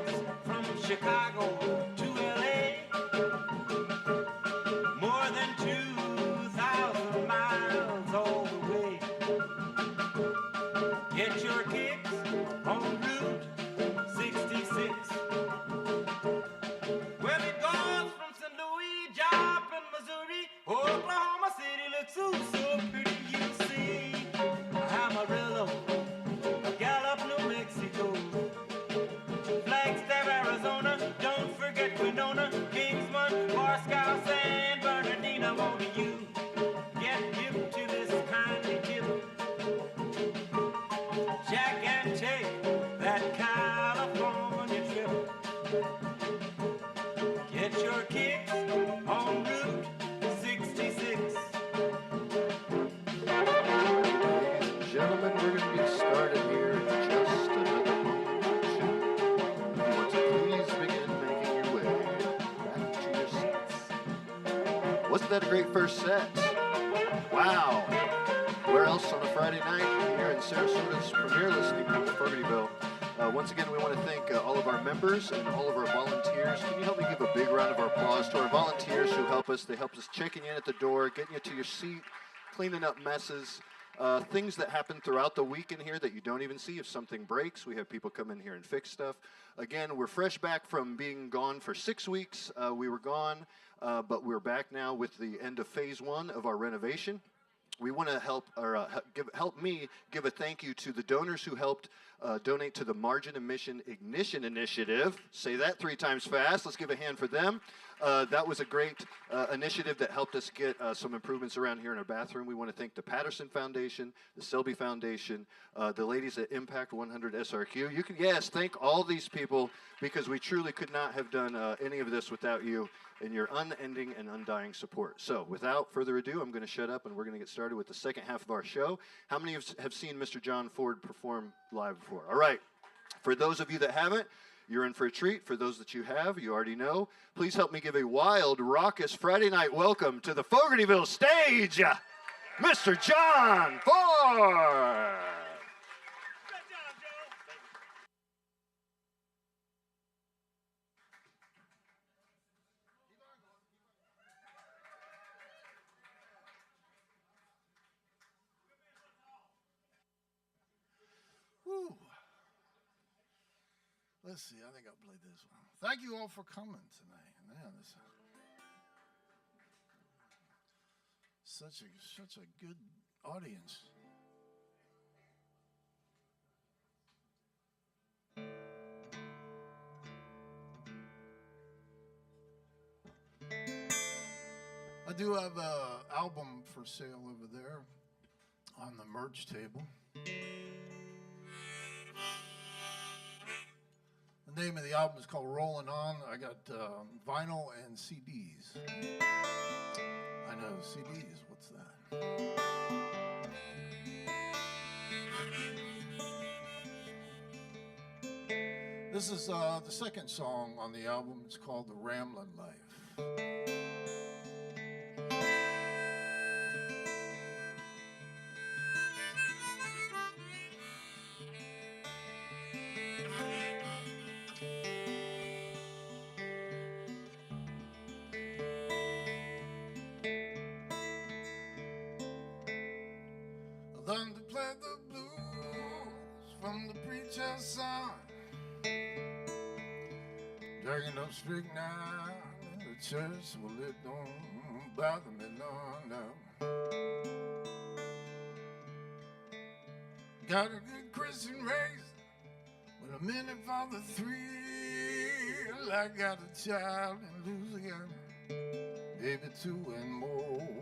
from Chicago to LA, more than 2,000 miles all the way. Get your kicks on Route 66. Well, it goes from St. Louis, Joplin, Missouri, Oklahoma City looks so pretty, you see. Amarillo, Gallup, New Mexico, Flagstaff, Arizona, don't forget Winona, Kingsman, Moscow, San Bernardino, won't you get hip to this kindly tip? Jack, and take that California trip. Get your kicks on Route 66. Ladies and gentlemen, we're going to get started here in just another moment. If you want to please begin making your way back to your seats. Wasn't that a great first set? Wow. Where else on a Friday night here in Sarasota's premier listening room in Fogartyville? Once again, we want to thank all of our members and all of our volunteers. Can you help me give a big round of applause to our volunteers who help us? They help us checking in at the door, getting you to your seat, cleaning up messes, things that happen throughout the week in here that you don't even see. If something breaks, we have people come in here and fix stuff. Again, we're fresh back from being gone for 6 weeks. We were gone, but we're back now with the end of phase 1 of our renovation. We want to help me give a thank you to the donors who helped donate to the Margin Emission Ignition Initiative. Say that 3 times fast. Let's give a hand for them. That was a great initiative that helped us get some improvements around here in our bathroom. We want to thank the Patterson Foundation, the Selby Foundation, the ladies at Impact 100 SRQ. You can, yes, thank all these people because we truly could not have done any of this without you and your unending and undying support. So without further ado, I'm going to shut up and we're going to get started with the second half of our show. How many have seen Mr. John Ford perform live before? All right. For those of you that haven't, you're in for a treat. For those that you have, you already know. Please help me give a wild, raucous Friday night welcome to the Fogartyville stage, Mr. John Ford. Woo. Let's see, I think I'll play this one. Thank you all for coming tonight. Man, this such a good audience. I do have an album for sale over there on the merch table. The name of the album is called Rollin' On. I got vinyl and CDs. I know, CDs, what's that? This is the second song on the album. It's called The Ramblin' Life. learned to play the blues from the preacher's son. Drinking up strychnine in the church, well, it don't bother me none now. Got a good Christian race, but I'm in it for the thrill. I got a child in Louisiana, maybe 2 in Mobile,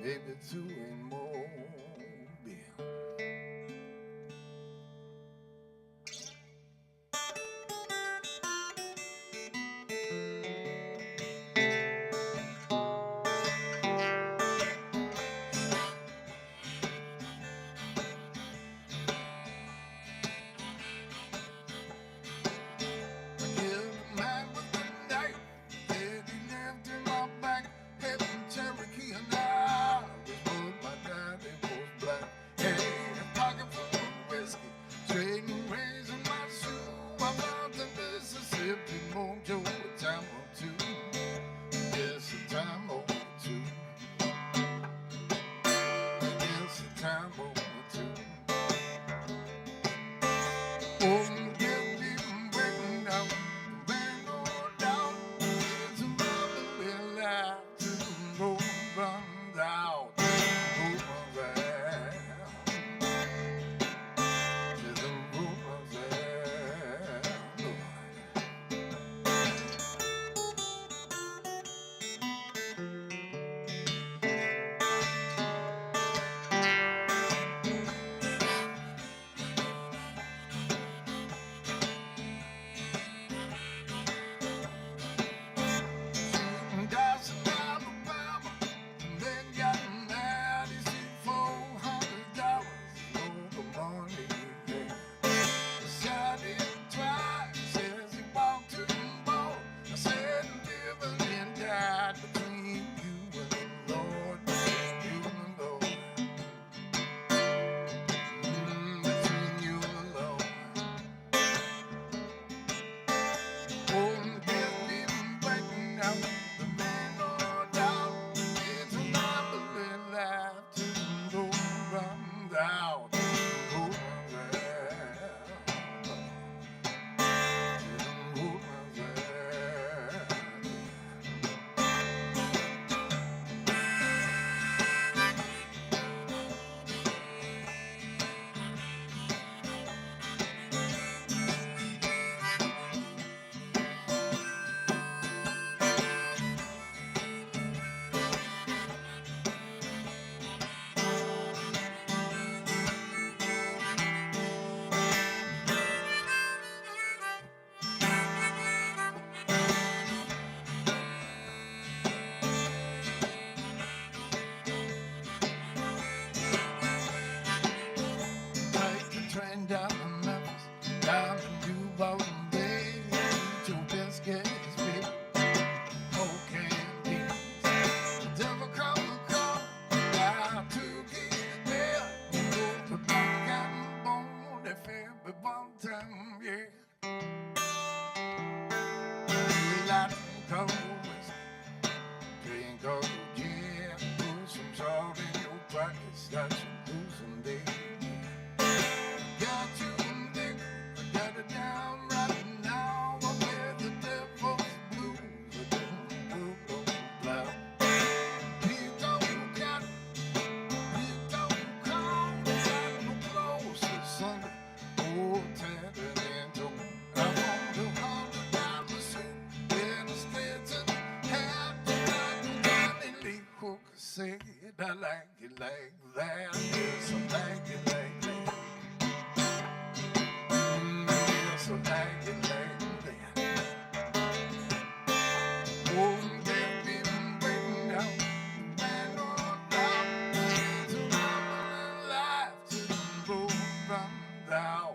maybe 2 in Mobile. Down to Memphis, down to New Baltimore Bay, to biscuits, big cocaine beans. The devil come to call, down to get there. Go to back and bone, they fair be one time, yeah. Latin cold whiskey, drink cold gin, put some salt in your pockets, that you do someday. Got you nigga, I got it down right now. I wear the devil's blues, I don't blow. You don't got it, you don't call. Got no clothes this Sunday, oh, tattered and torn. I want $100 suit in a Stetson hat. Like Johnny Lee Hooker said, I like it like that. Yes, I like it like that. So like it like that. Oh, they've been waiting out, and on down to my life to roll from down.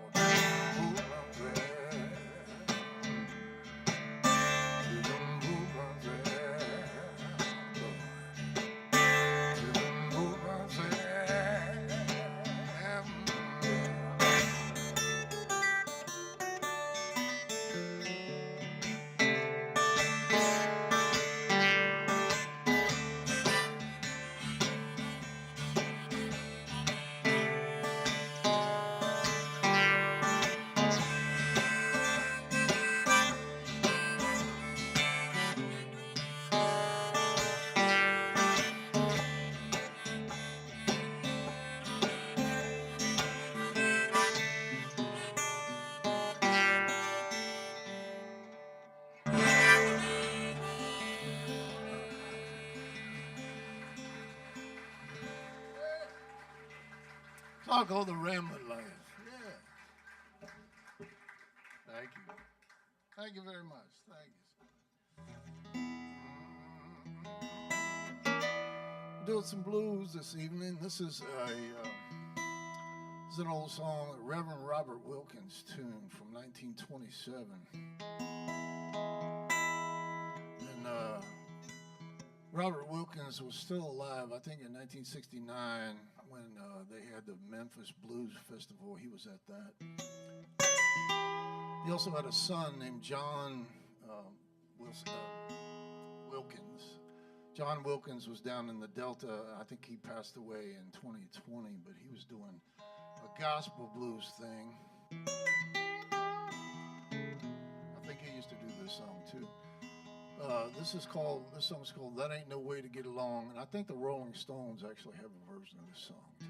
I'll call the Rambling Life. Yeah. Thank you. Thank you very much. Thank you. We're doing some blues this evening. This is an old song, a Reverend Robert Wilkins tune from 1927. And Robert Wilkins was still alive, I think, in 1969 when they had the Memphis Blues Festival. He was at that. He also had a son named John Wilkins. John Wilkins was down in the Delta. I think he passed away in 2020, but he was doing a gospel blues thing. I think he used to do this song too. This song's called That Ain't No Way to Get Along, and I think the Rolling Stones actually have a version of this song too.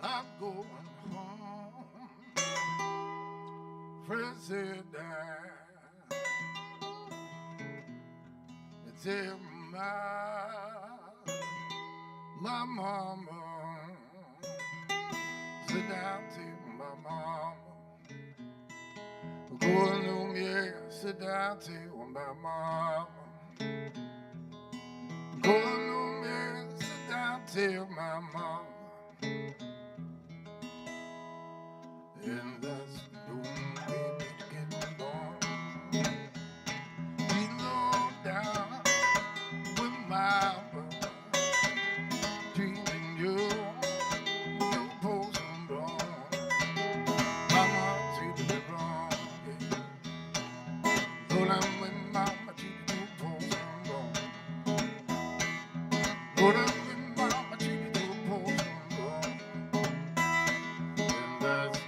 I'm going home, President. Tell my mama, sit down, tell my mama, going home, yeah, sit down, tell my mama, going home, yeah, sit down, tell my mama. And that's the way to get along. Be low down with my brother, treating you posing wrong. Mama treated me wrong, yeah. Lord, I'm with mama treated you posing wrong. Lord, I'm with mama treated you posing wrong. And that's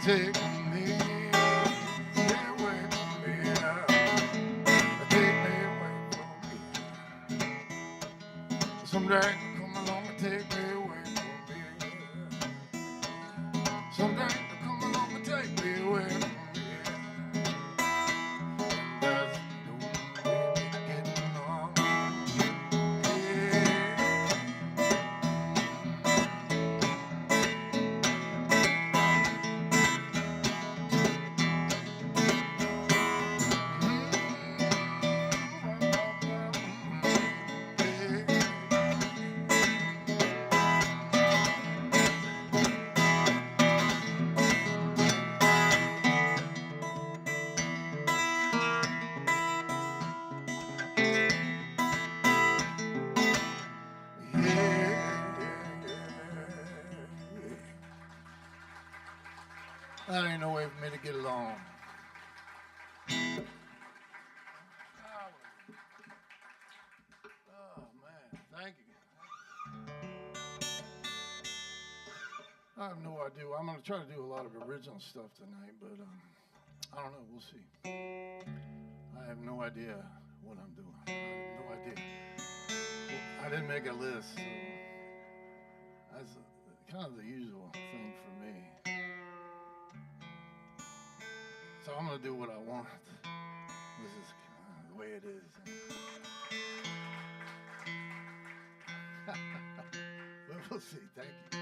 take me away from me, take me away from me. Someday come along and take me away from me. Someday come along and take me away from me. That's the way to get along. That ain't no way for me to get along. Oh, man, thank you. I have no idea. I'm going to try to do a lot of original stuff tonight, but I don't know. We'll see. I have no idea what I'm doing. I have no idea. I didn't make a list, so that's kind of the usual thing for me. So I'm going to do what I want. This is kind of the way it is. But we'll see. Thank you.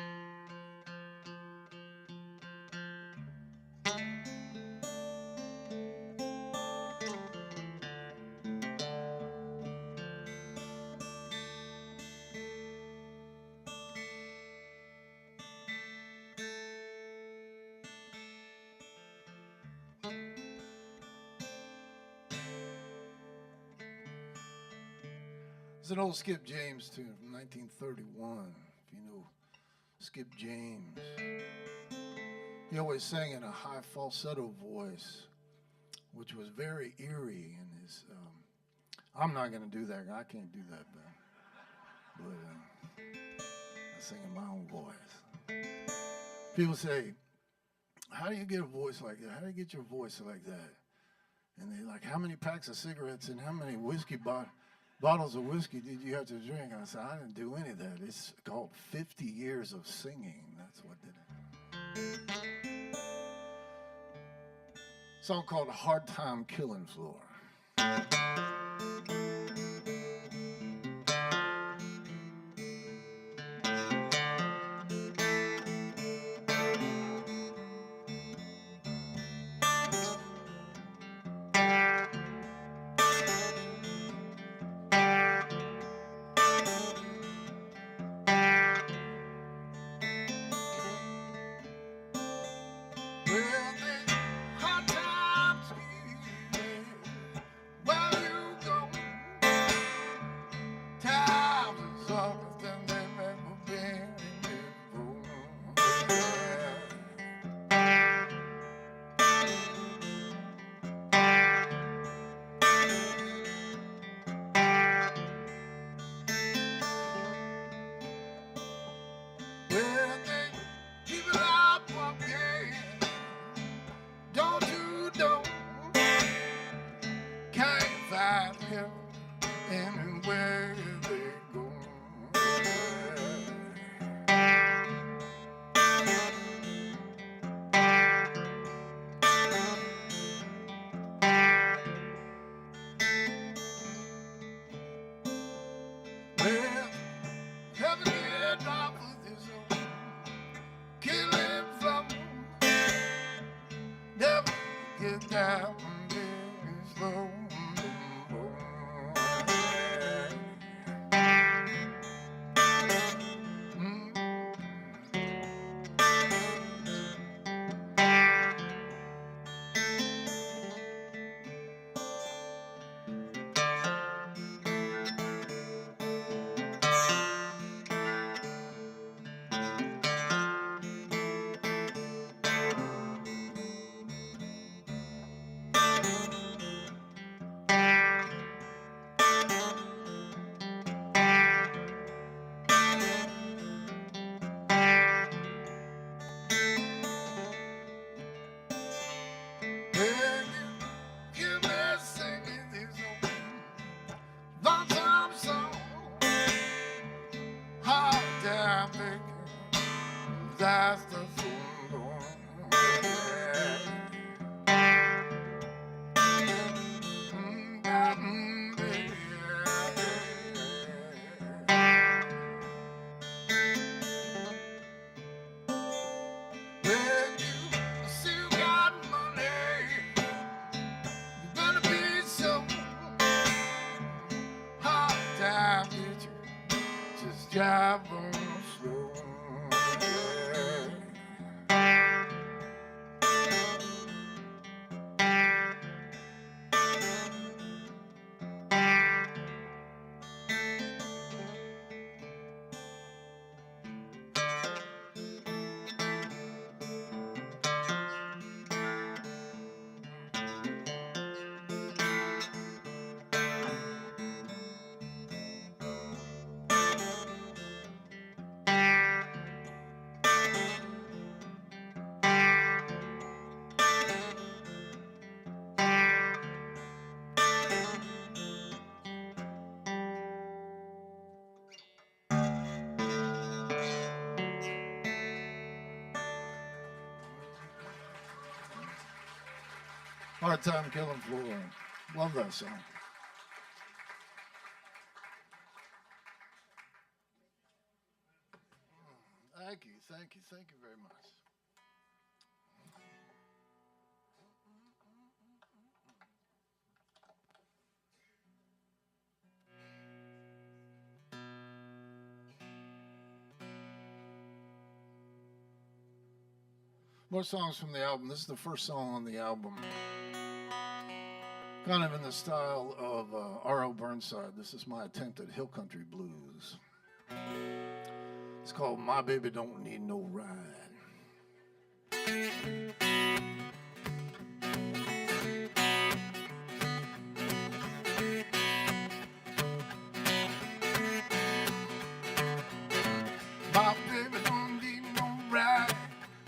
It's an old Skip James tune from 1931, if you know Skip James. He always sang in a high falsetto voice, which was very eerie in his, I'm not going to do that. I can't do that, but I sing in my own voice. People say, how do you get a voice like that? How do you get your voice like that? And they're like, how many packs of cigarettes and how many bottles of whiskey did you have to drink? I said, I didn't do any of that. It's called 50 years of singing. That's what did it. Song called A Hard Time Killing Floor. Anywhere they go. Well, heaven get off with his own killing from never get down there slow. That's the drive on slow. Hard Time Killing Floor. Love that song. Thank you, thank you, thank you very much. More songs from the album. This is the first song on the album. Kind of in the style of R.L. Burnside. This is my attempt at hill country blues. It's called My Baby Don't Need No Ride. My baby don't need no ride.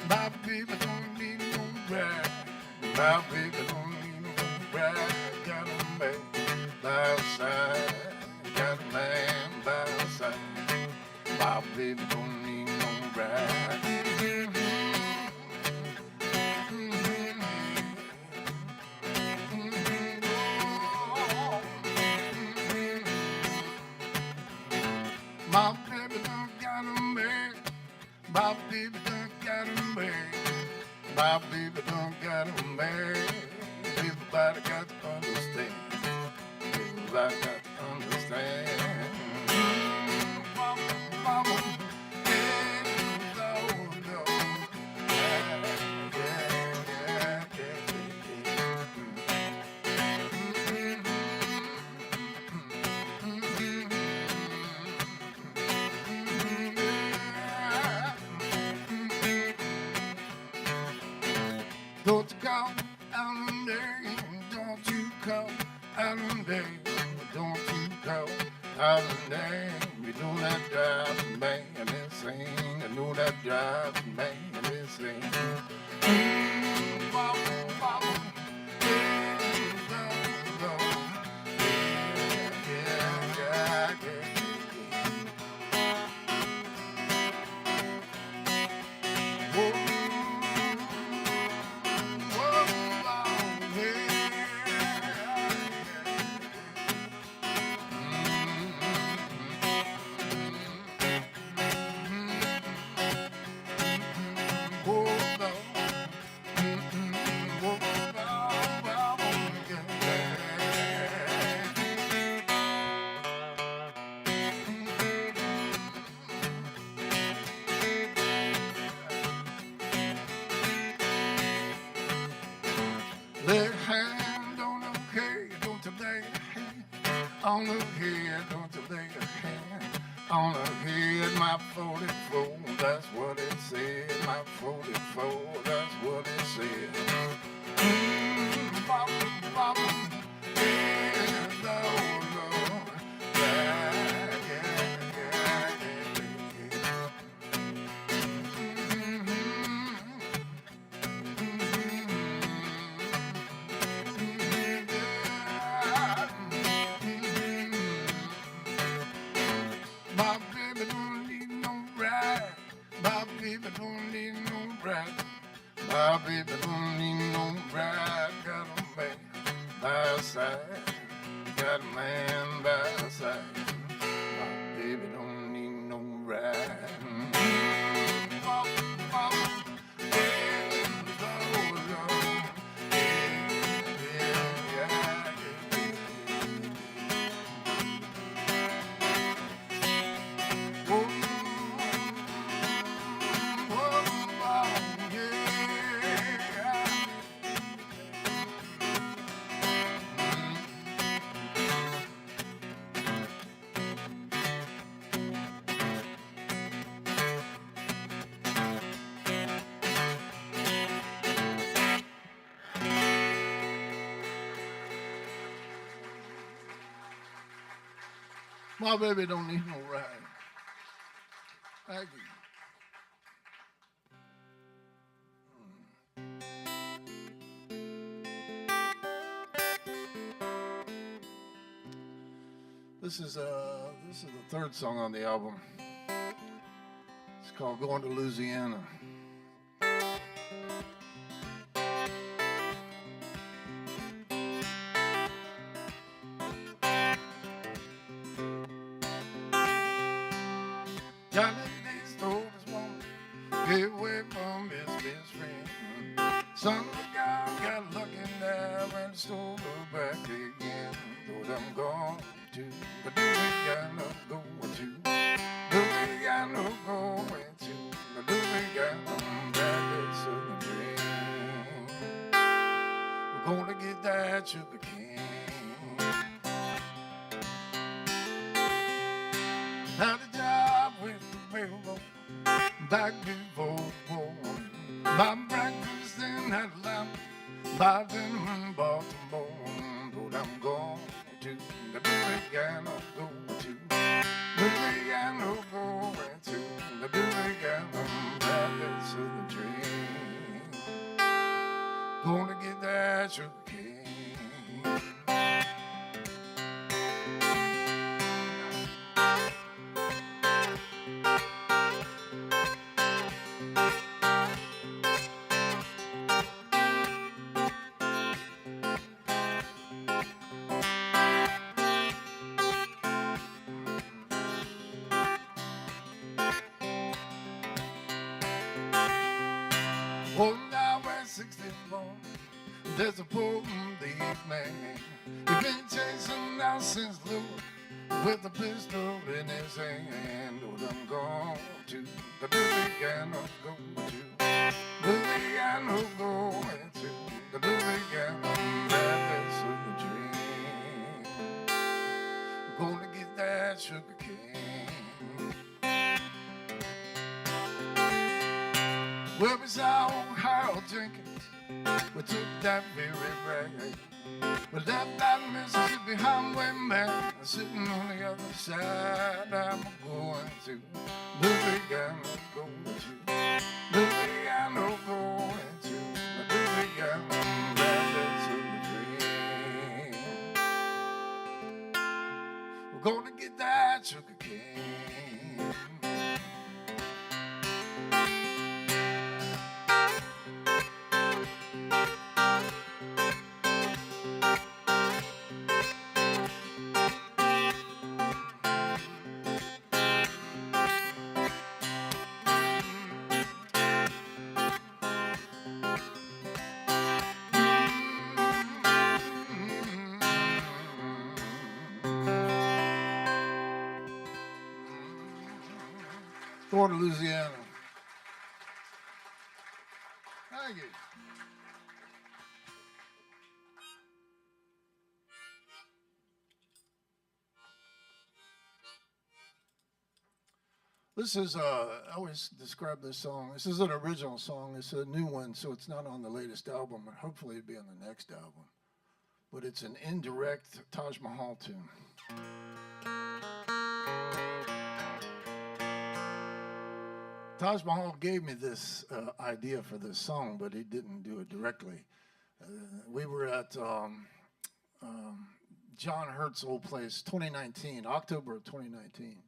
My baby don't need no ride. My baby don't need no ride. Got a man by her side. Got a man by her side. My baby don't need no ride. My baby done got a man. My baby done got a man. My baby done got a man. Everybody got to understand. Everybody got to understand. Mama, yeah, no, no. Don't you come out and day, don't you come out and day, don't you come out and day. You know that drives me and they sing, I know that drives me and they sing. Bobble, bobble, yeah, go, yeah, yeah, yeah. Whoa. Lay a hand on the head, don't you lay a hand on the head, don't you lay a hand on the head, my 44, that's what it said, my 44, that's what it said. Bobble, bobble, yeah, no, no, yeah, yeah, yeah, yeah. My baby don't need no ride. My baby don't need no ride. My baby don't need no ride. Got a man by her side. Got a man by her side. My baby don't need no ride. Bop, bop, yeah, Lord, Lord. Yeah, yeah, yeah. Whoa, whoa, yeah. My baby don't need no ride. Thank you. This is the third song on the album. It's called Going to Louisiana. Johnny D's told his woman, get away from his best friend. Son of a gun got lucky now and stole her back again. Though I'm gone to, but do we got no going to? Do we got no going to? But do we got no back southern dream? We're gonna get that sugar cane. Had a job with the railroad back before the war. My breakfast in Atlanta, by dinner in Baltimore. But I'm going to the Louisiana, going to the Louisiana, going to the Louisiana, that southern dream. Gonna get that sugar cane. Well, now we're 61. There's a poor thief man. He's been chasing down since Louis with a pistol in his hand. Oh, I'm going to the Louisiana, going to Louisiana, going to the Louisiana, that's a dream. We're gonna get that sugar cane. Well, we saw old Harold Jenkins. We took that very rag. We left that Mississippi highway man sitting on the other side. I'm going to Louisiana, going to Louisiana, going to Louisiana, that's a dream. We're gonna get that sugar cane. Going to Louisiana. Thank you. This is, I always describe this song. This is an original song. It's a new one, so it's not on the latest album, and hopefully it'll be on the next album. But it's an indirect Taj Mahal tune. Taj Mahal gave me this idea for this song, but he didn't do it directly. We were at John Hurt's old place, 2019, October of 2019.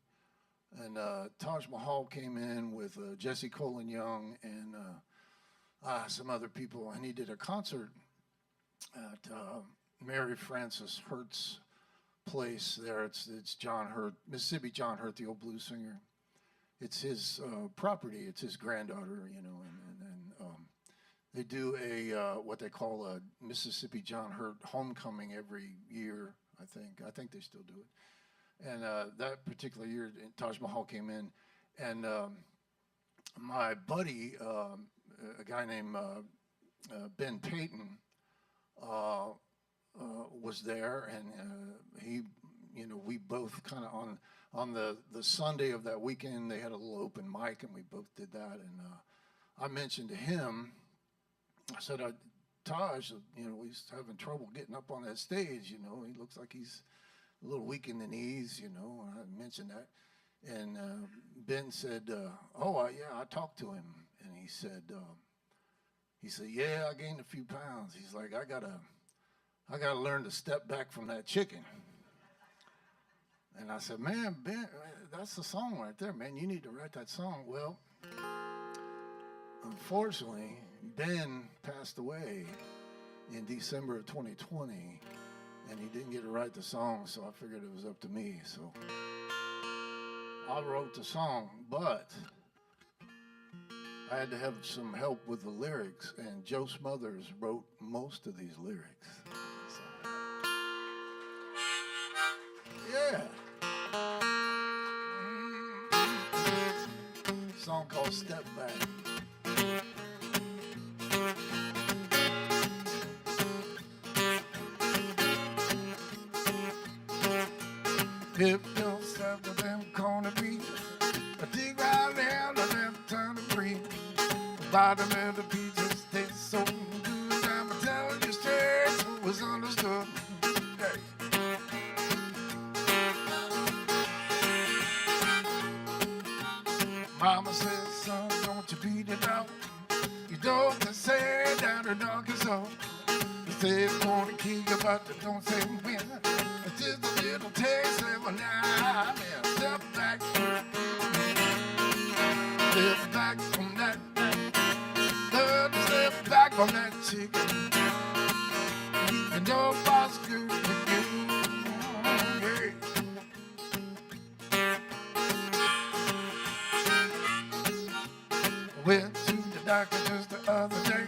And Taj Mahal came in with Jesse Colin Young and some other people, and he did a concert at Mary Frances Hurt's place there. It's John Hurt, Mississippi John Hurt, the old blues singer. It's his property. It's his granddaughter, you know, and they do a what they call a Mississippi John Hurt homecoming every year. I think they still do it. And that particular year, Taj Mahal came in, and my buddy, a guy named Ben Payton, was there, and he, you know, we both kind of on the Sunday of that weekend, they had a little open mic, and we both did that. And I mentioned to him, I said, Taj, you know, he's having trouble getting up on that stage. You know, he looks like he's a little weak in the knees. You know, I mentioned that, and Ben said, yeah, I talked to him, and he said, yeah, I gained a few pounds. He's like, I gotta learn to step back from that chicken. And I said, man, Ben, that's the song right there, man. You need to write that song. Well, unfortunately, Ben passed away in December of 2020, and he didn't get to write the song, so I figured it was up to me. So I wrote the song, but I had to have some help with the lyrics, and Joe Smothers wrote most of these lyrics. So, yeah. Song called Step Back. If you'll step to them corner beat, I dig right down to them turn of green. The bottom of the peaches taste so good. I'm telling you straight, so it was understood. Hey. Mama says, son, don't you beat it out. You don't say down the Arkansas. You say it's gonna kill you, but you don't say when. It's just a little taste of an eye. Step back. Step back from that. Step back from that chicken. You know what's good for you. Yeah. Went to the doctor just the other day.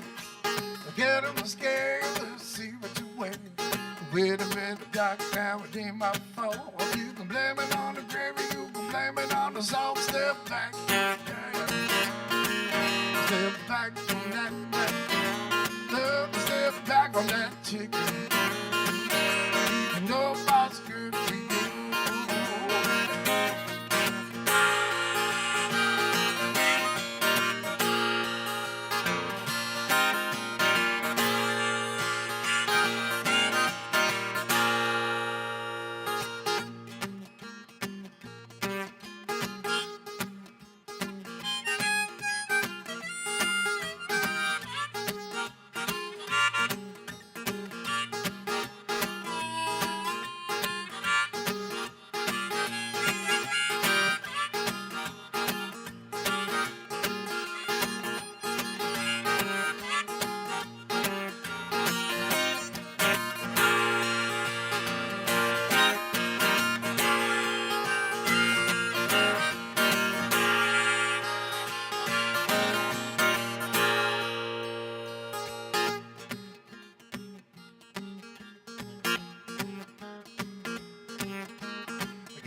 Get him a scale to see what you weigh. Wait a minute, doctor, now it ain't my fault. You can blame it on the gravy, you can blame it on the salt. Step back, step back from that. Step back from that chicken. You know what's good for you.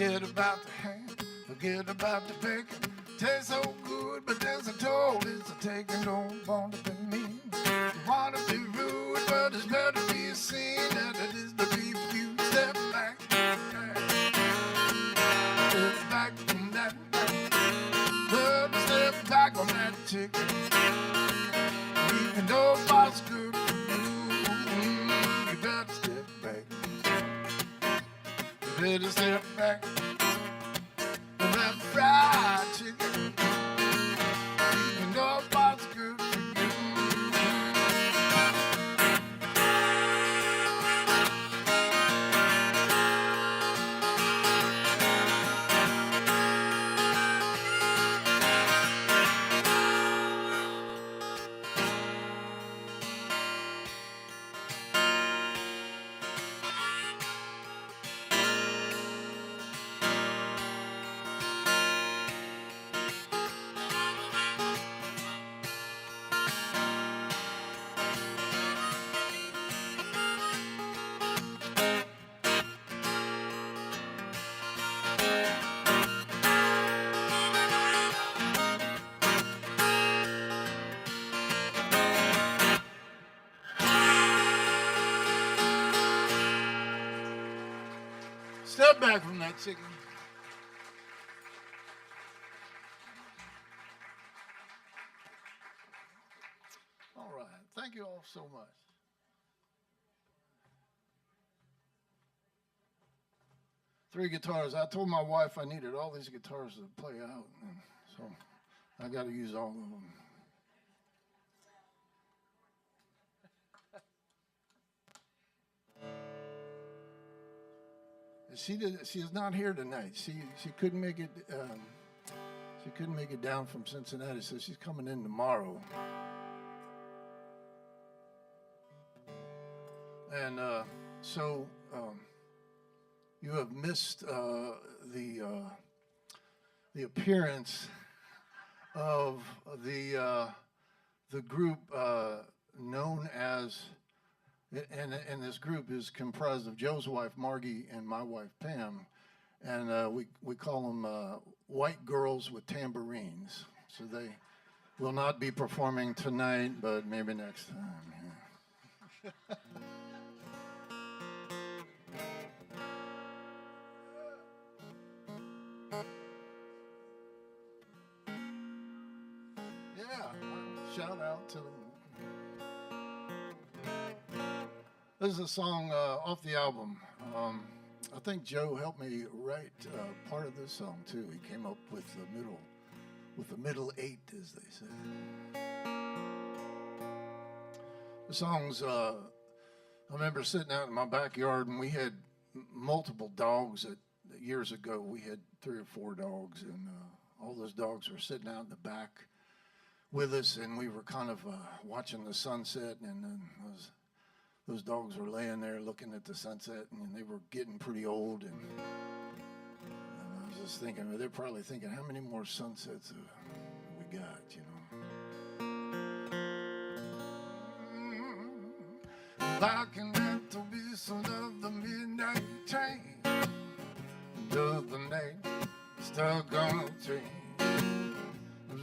Forget about the ham, forget about the bacon. Tastes so good, but there's a toll, it's a taking. Don't want to be mean, you want to be rude, but it's better be seen that it is the beef you. Step back, step back from that. Step back on that chicken. Even though what's good for you, you better step back. You better step back from that fried chicken. You know what's good for you. Step back from that chicken. All right. Thank you all so much. Three guitars. I told my wife I needed all these guitars to play out, and so I got to use all of them. She is not here tonight. She couldn't make it. She couldn't make it down from Cincinnati, so she's coming in tomorrow. And so you have missed the the appearance of the group known as, and this group is comprised of Joe's wife Margie and my wife Pam, and we call them white girls with tambourines. So they will not be performing tonight, but maybe next time. Yeah. Shout out to them. This is a song off the album. I think Joe helped me write part of this song too. He came up with the middle eight, as they say. The songs, I remember sitting out in my backyard, and we had multiple dogs. Years ago, we had 3 or 4 dogs, and all those dogs were sitting out in the back with us, and we were kind of watching the sunset, and then those dogs were laying there looking at the sunset, and they were getting pretty old, and I was just thinking, they're probably thinking, how many more sunsets have we got, you know? Barking at the whistle of the midnight train, the night stuck on a train,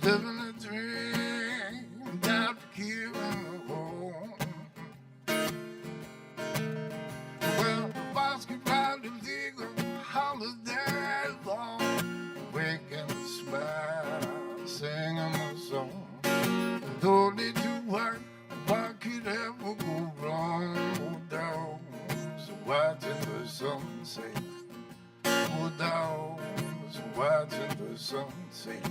living a dream without keeping home. Well, the boss could ride a legal holiday long, wake and smile, singing a song. Though they do work, what could ever go wrong? Oh, dogs watching the sunset. Oh, dogs watching the sunset.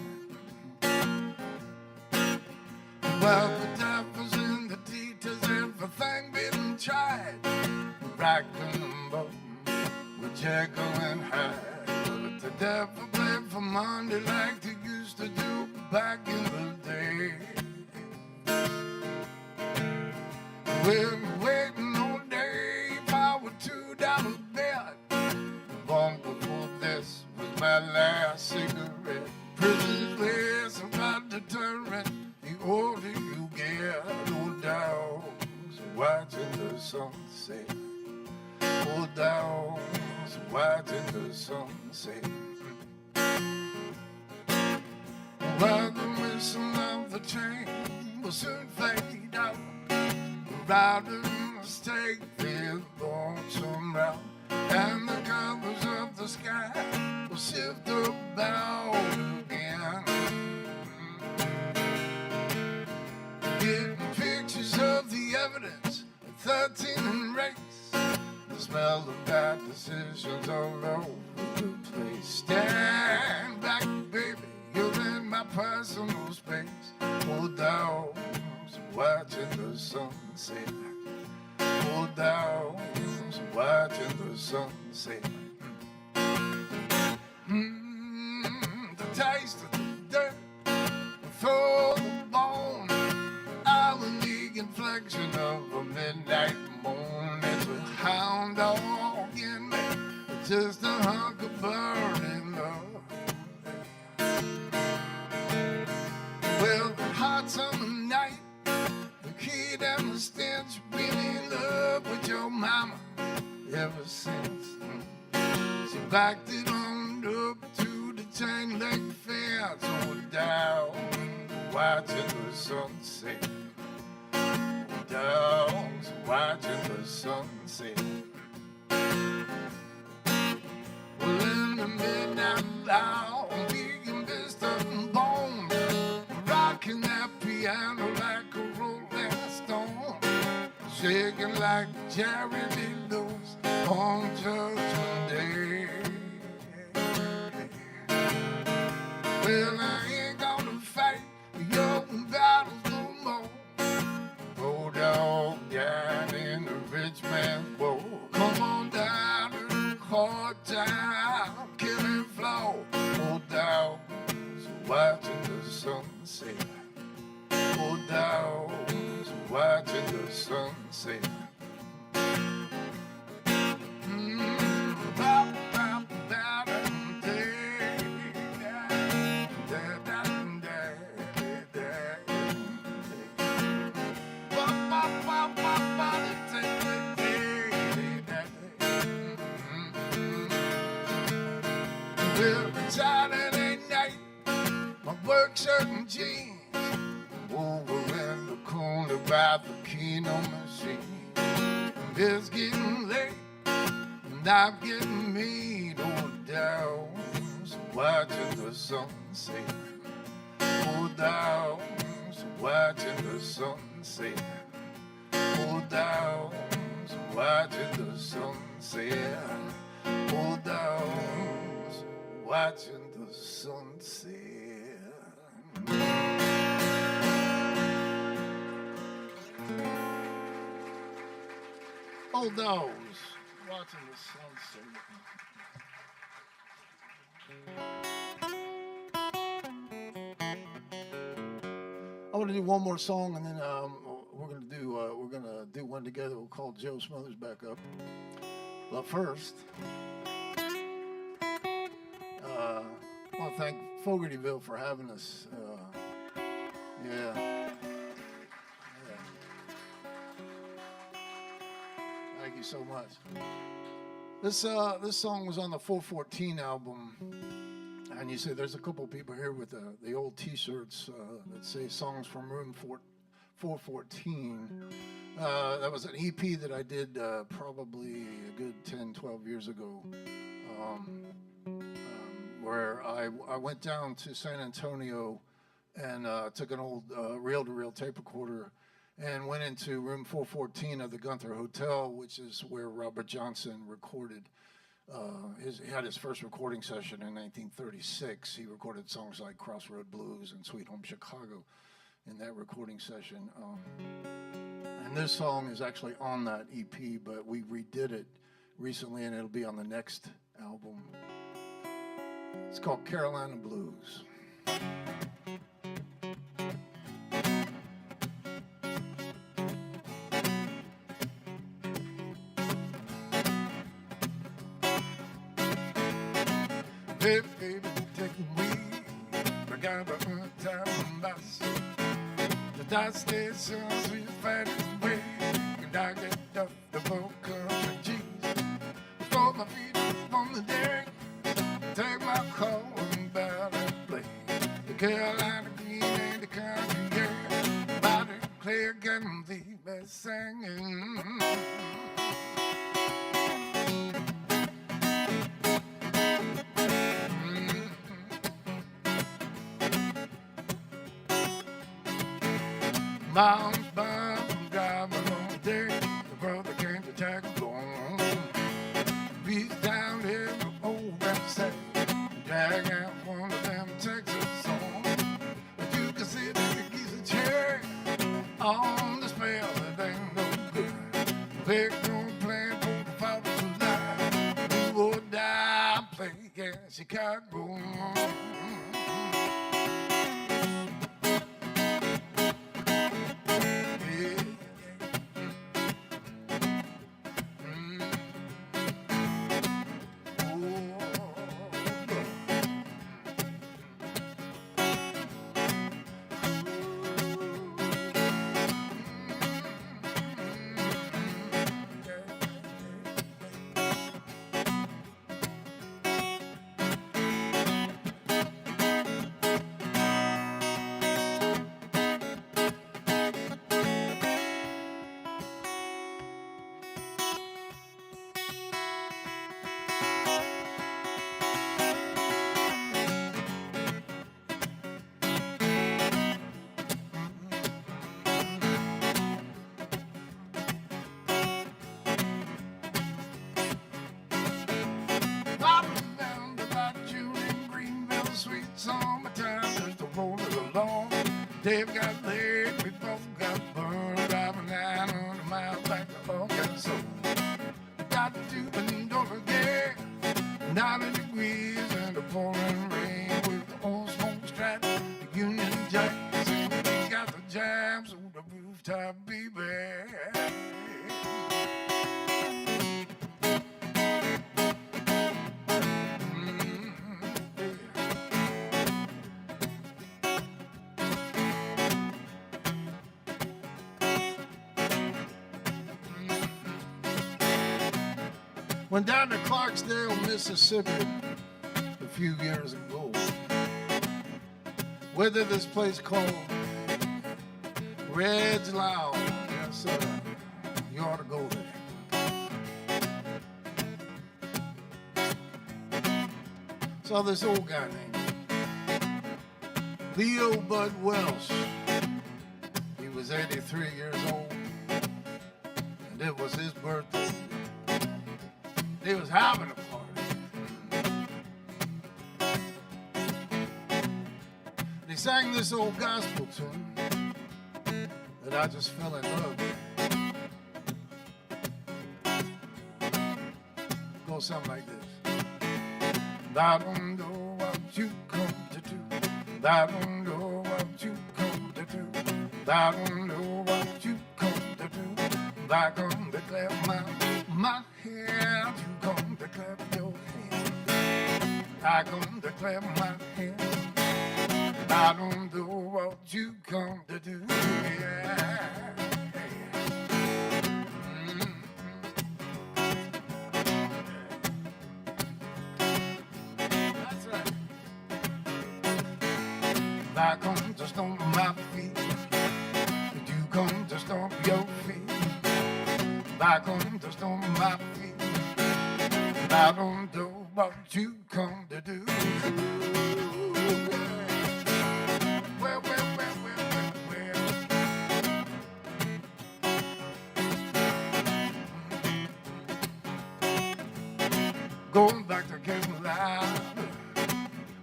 Well, the devil's in the details, everything been tried. Rockin' them both with Jekyll and Hyde. But the devil played for Monday like they used to do back in the day. We're waiting all day for our $2 bet. Long before this was my last cigarette. Prison's less about deterrent. The older you get, old dogs watching the sunset. Old dogs watching the sunset. While the whistle of the train will soon fade out, riders take their lonesome route, and the colors of the sky will shift about again. Getting pictures of the evidence, 13 and race, the smell of bad decisions all over the place. Stand back, baby, you're in my personal space. Old dogs watching the sunset. Old dogs watching the sunset. The taste of the dirt before the bone. The inflection of a midnight moon. It's a hound dog in me, just a hunk of burning love. Well, the hot summer night, the kid and the stench, been in love with your mama ever since. She backed it on up to the chain link fence, on down, watching the sunset. Dogs watching the sunset. Well, in the midnight hour, vegan biscuit and bone, rocking that piano like a rolling stone, shaking like Jerry Lee Lewis on Judgment Day. Well, I ain't gonna fight your battles no more. Dog down in the rich man's bowl. Come on down to the courthouse, killing floor. Old dogs watching the sunset. Old dogs watching the sunset. shirt and jeans over in the corner by the Keno machine. It's getting late and I'm getting made on down, so watching the sunset. Oh, down, so watching the sunset. Oh, down, so watching the sunset. Oh, down, so watching the sunset. Old dogs watching the sunset. I want to do one more song, and then we're gonna do one together. We'll call Joe Smothers back up. But first, I want to thank Fogartyville for having us. Yeah. Thank you so much. This song was on the 414 album, and you see there's a couple people here with the old T-shirts that say songs from Room 414. That was an EP that I did probably a good 10, 12 years ago, where I went down to San Antonio and took an old reel-to-reel tape recorder and went into room 414 of the Gunther Hotel, which is where Robert Johnson recorded. He had his first recording session in 1936. He recorded songs like Crossroad Blues and Sweet Home Chicago in that recording session. And this song is actually on that EP, but we redid it recently, and it'll be on the next album. It's called Carolina Blues. Hey, baby, take me. I got a good time bus. The dot station, sweet fat way. And I get up the boat country cheese. Throw my feet up on the deck. Take my call and bow and play. The Carolina green and the country air. Body clear, getting the best singing. Mom's bound from driving on the day. The brother came to tack along. Reach down every old website. Drag out one of them Texas songs. But you can sit in the geezer chair on the spell that ain't no good. Play on playing for the Father's alive. Do or die, play in Chicago. Dave got laid, we both got burned, driving 900 miles back to Arkansas. Got to Pandora again, 90 degrees and the pouring rain with the old smoke strap, the Union Jacks, and we got the jams on the rooftop, baby. Went down to Clarksdale, Mississippi a few years ago. whether this place called Red's Lounge. Yes, sir. You ought to go there. Saw this old guy named Leo Bud Welsh. He was 83 years old, and it was his birthday. He was having a party. And he sang this old gospel tune that I just fell in love with. It goes something like this. I don't know what you come to do. I don't know what you come to do. I don't know what you come to do. I come to clap my hands. You come to clap your hands. I come to clap my hands. I don't know what you come to do. Yeah. I come to stomp my feet, and you come to stomp your feet. I come to stomp my feet, and I don't know what you come to do. Well, well, well, well, well, well. Going back to Carolina,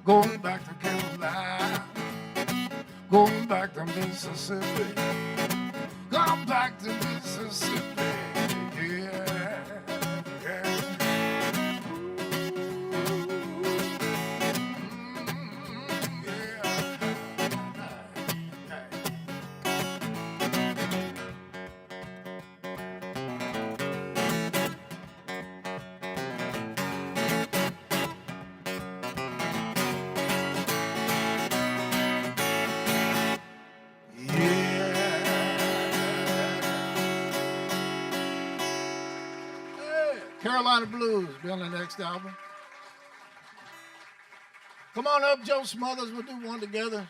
going back to Carolina. Going back to Mississippi, going back to Mississippi, yeah, yeah. Carolina Blues, be on the next album. Come on up, Joe Smothers, we'll do one together.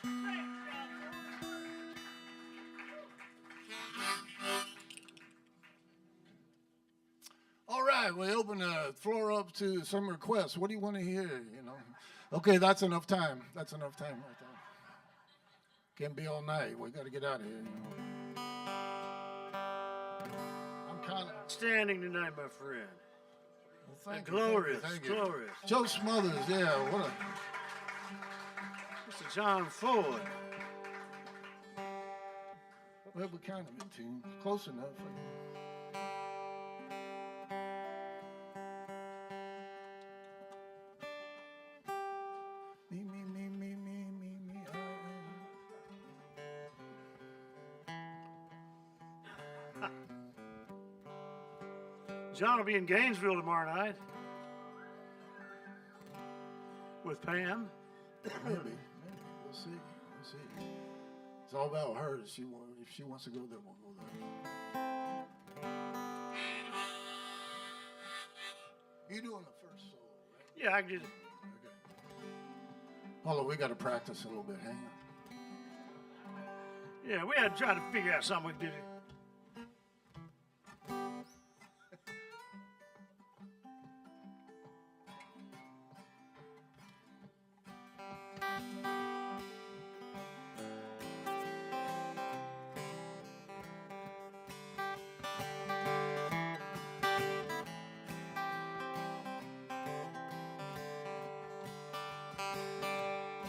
All right, we open the floor up to some requests. What do you want to hear, you know? Okay, that's enough time. That's enough time right there. Can't be all night. We got to get out of here, you know. I'm kind of Standing tonight, my friend. well, thank you, Glorious, thank you. glorious. Joe Smothers, yeah, what a Mr. John Ford. well, we kind of in tune, close enough. Me, me, me, me, me, me, me, John will be in Gainesville tomorrow night with Pam. Maybe, we'll see, we'll see. It's all about her. If she wants to go there, we'll go there. You doing the first solo, right? Yeah, I can just. Okay. Hold on, we got to practice a little bit. Hang on. Yeah, we had to try to figure out something we could do.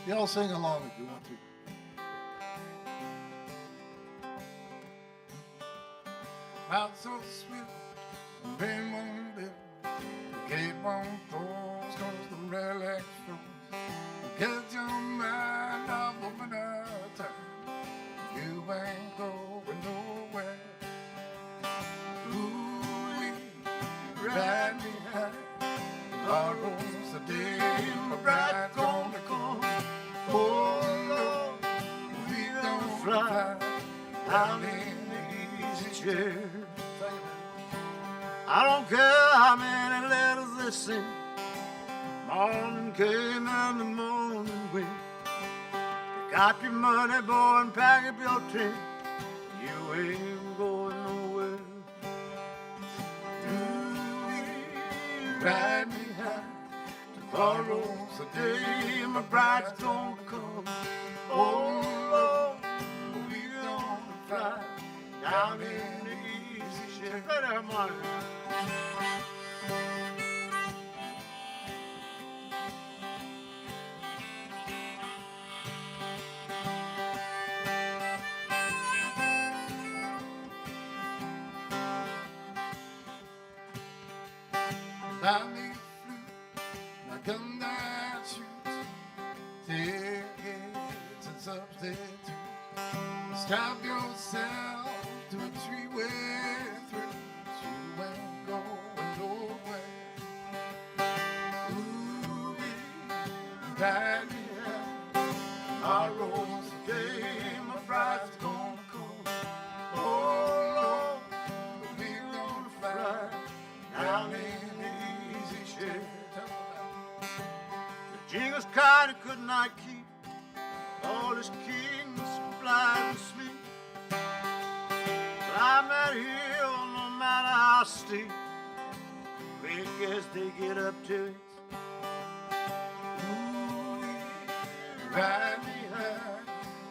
Y'all sing along if you want to. Not so sweet, rain won't live, the gate won't close, cause the relic froze. Get your mind off of another time, you ain't going nowhere. Ooh, ride me high, tomorrow's the day my bride gonna come. Oh Lord, we gonna fly out in the easy chair. I don't care how many letters they send. Morning came and the morning went. They Got your money, boy, and pack up your tent. You ain't going nowhere. Ride me high. Tomorrow's the day my bride's gonna come. Oh Lord, we're gonna fly down in the easy chair. Play that harmonica. Buy me a flute, my gun that shoots, tickets and substitutes. Strap yourself to a three-way through. You ain't going nowhere. Ooh, ride me high. Tomorrow's the day my bride's gonna come. Oh Lord, we're gonna fly down in the easy chair. The jingle's kind of could not keep all his kings fly to sleep. Climb that hill no matter how steep, quick as they get up to it. Ride me high.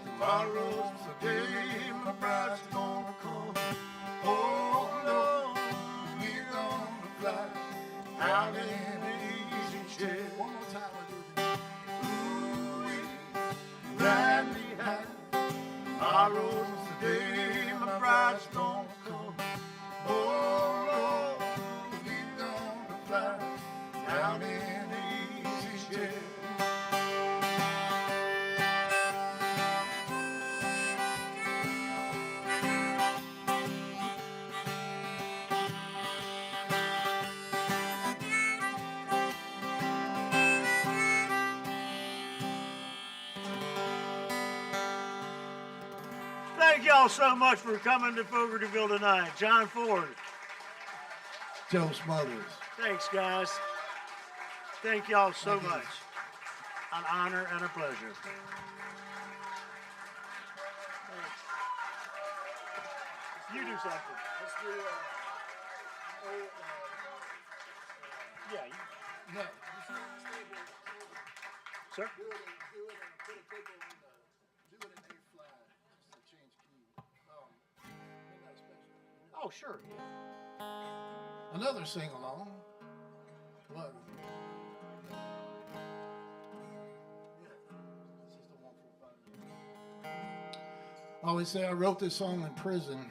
Tomorrow's the day my bride's gonna come. Oh Lord, we're gonna fly out in the easy chair. One more time, we'll do it. Ride me high. Tomorrow's the day my bride's gonna come. Oh Lord, we're gonna fly out in the easy chair. Thank y'all so much for coming to Fogartyville tonight. John Ford. Joe Smothers. Thanks, guys. Thank y'all so much. An honor and a pleasure. You do something. Let's do. Yeah. No. Sir. Do it and put a capo in do it in A flat, just to change key. Midnight Special. Oh, sure. Another sing along. What? Yeah, this is the one for 5 minutes. I always say I wrote this song in prison.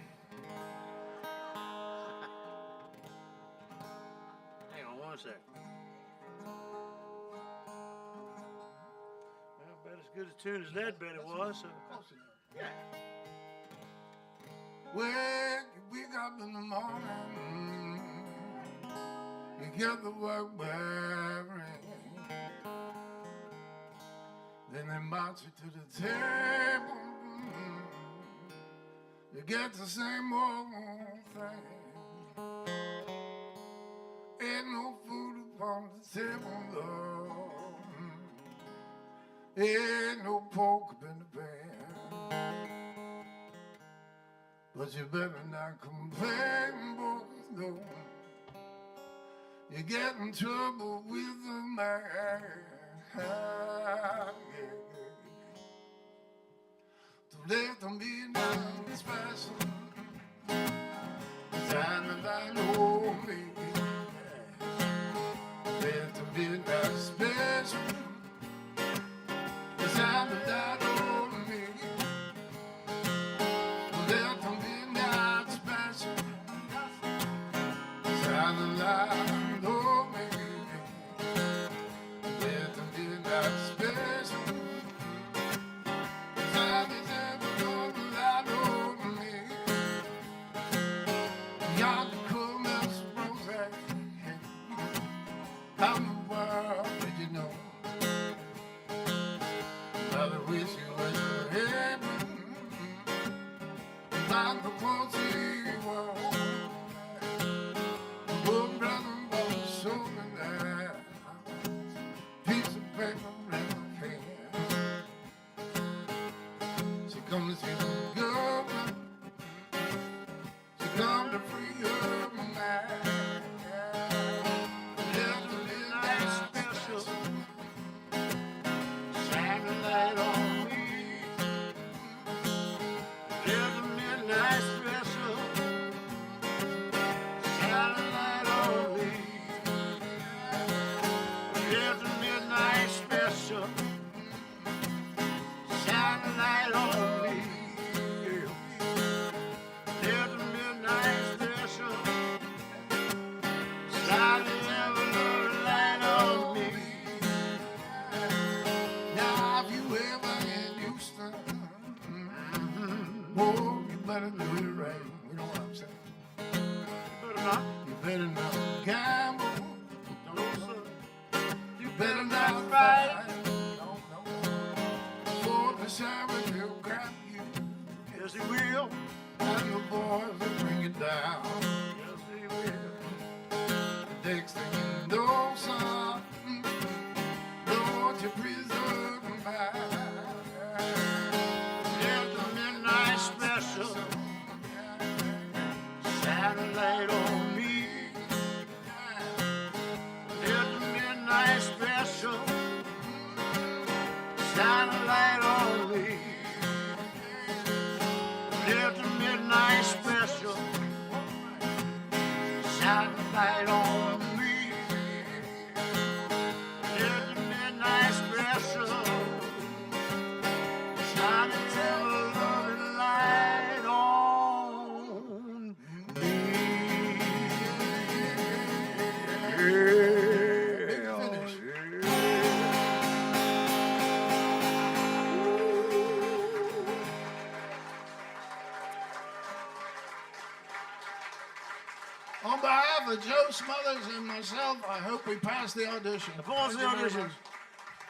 Hang on one sec. Well, I bet as good a tune as that bet it was. So. Close enough. Yeah. When you wake up in the morning, you get the work wearing. Then they march you to the table. You get the same old thing. Ain't no food upon the table, Lord. Ain't no pork up in the pan. But you better not complain, boys, no. You get in trouble with the man. Yeah. To let them be known special. Time that I know me. Let them be known special. Time that I know me. Let them be known special. Time that I know me. Let them be known special. Time that I know me. Y'all come as rose. How in the world did you know? I wish you was your head. Like the quality world. Oh, brother, was so that piece of paper in a can. come to see the government. She come to free her mind. There's a midnight special shining light on me. There's a midnight special shining light on me. There's a midnight special shining light on me. Yeah. There's a midnight special shining light on me. Now, if you ever in Houston, oh, you better do it right. You know what I'm saying? Better not. You better not gamble. No, sir. You better not fight. For the sheriff will grab you, Yes, he will. and the boys will bring you down. Yes, he will. Next thing you know, son, Lord, you preserve my mind. There's a midnight special shining light on me. There's a midnight special shining light on me. There's a midnight special shining light on me. There's a midnight special shining loving light on me. On behalf of Joe Smothers and myself, I hope we pass the audition. Applause the Thank you very auditions. much.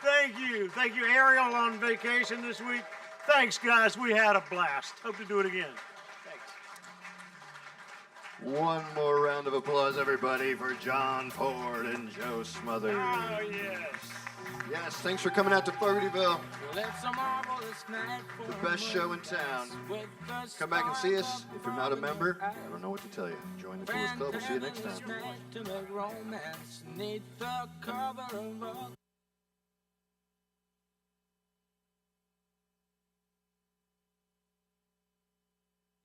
Thank you. Thank you, Ariel, on vacation this week. Thanks, guys. We had a blast. Hope to do it again. Thanks. One more round of applause, everybody, for John Ford and Joe Smothers. Oh, yes. Yes, thanks for coming out to Fogartyville. Well, it's a marvelous night for The best show in town. Come back and see us. If you're not a member, I don't know what to tell you. Join the coolest club. We'll see you next time. To make romance 'neath the cover of a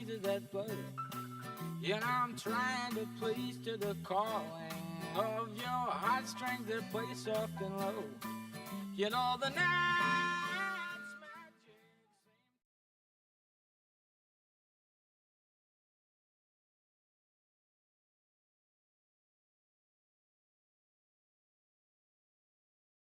to that blow. You know I'm trying to please to the calling of your heartstrings that play soft and low. You know the night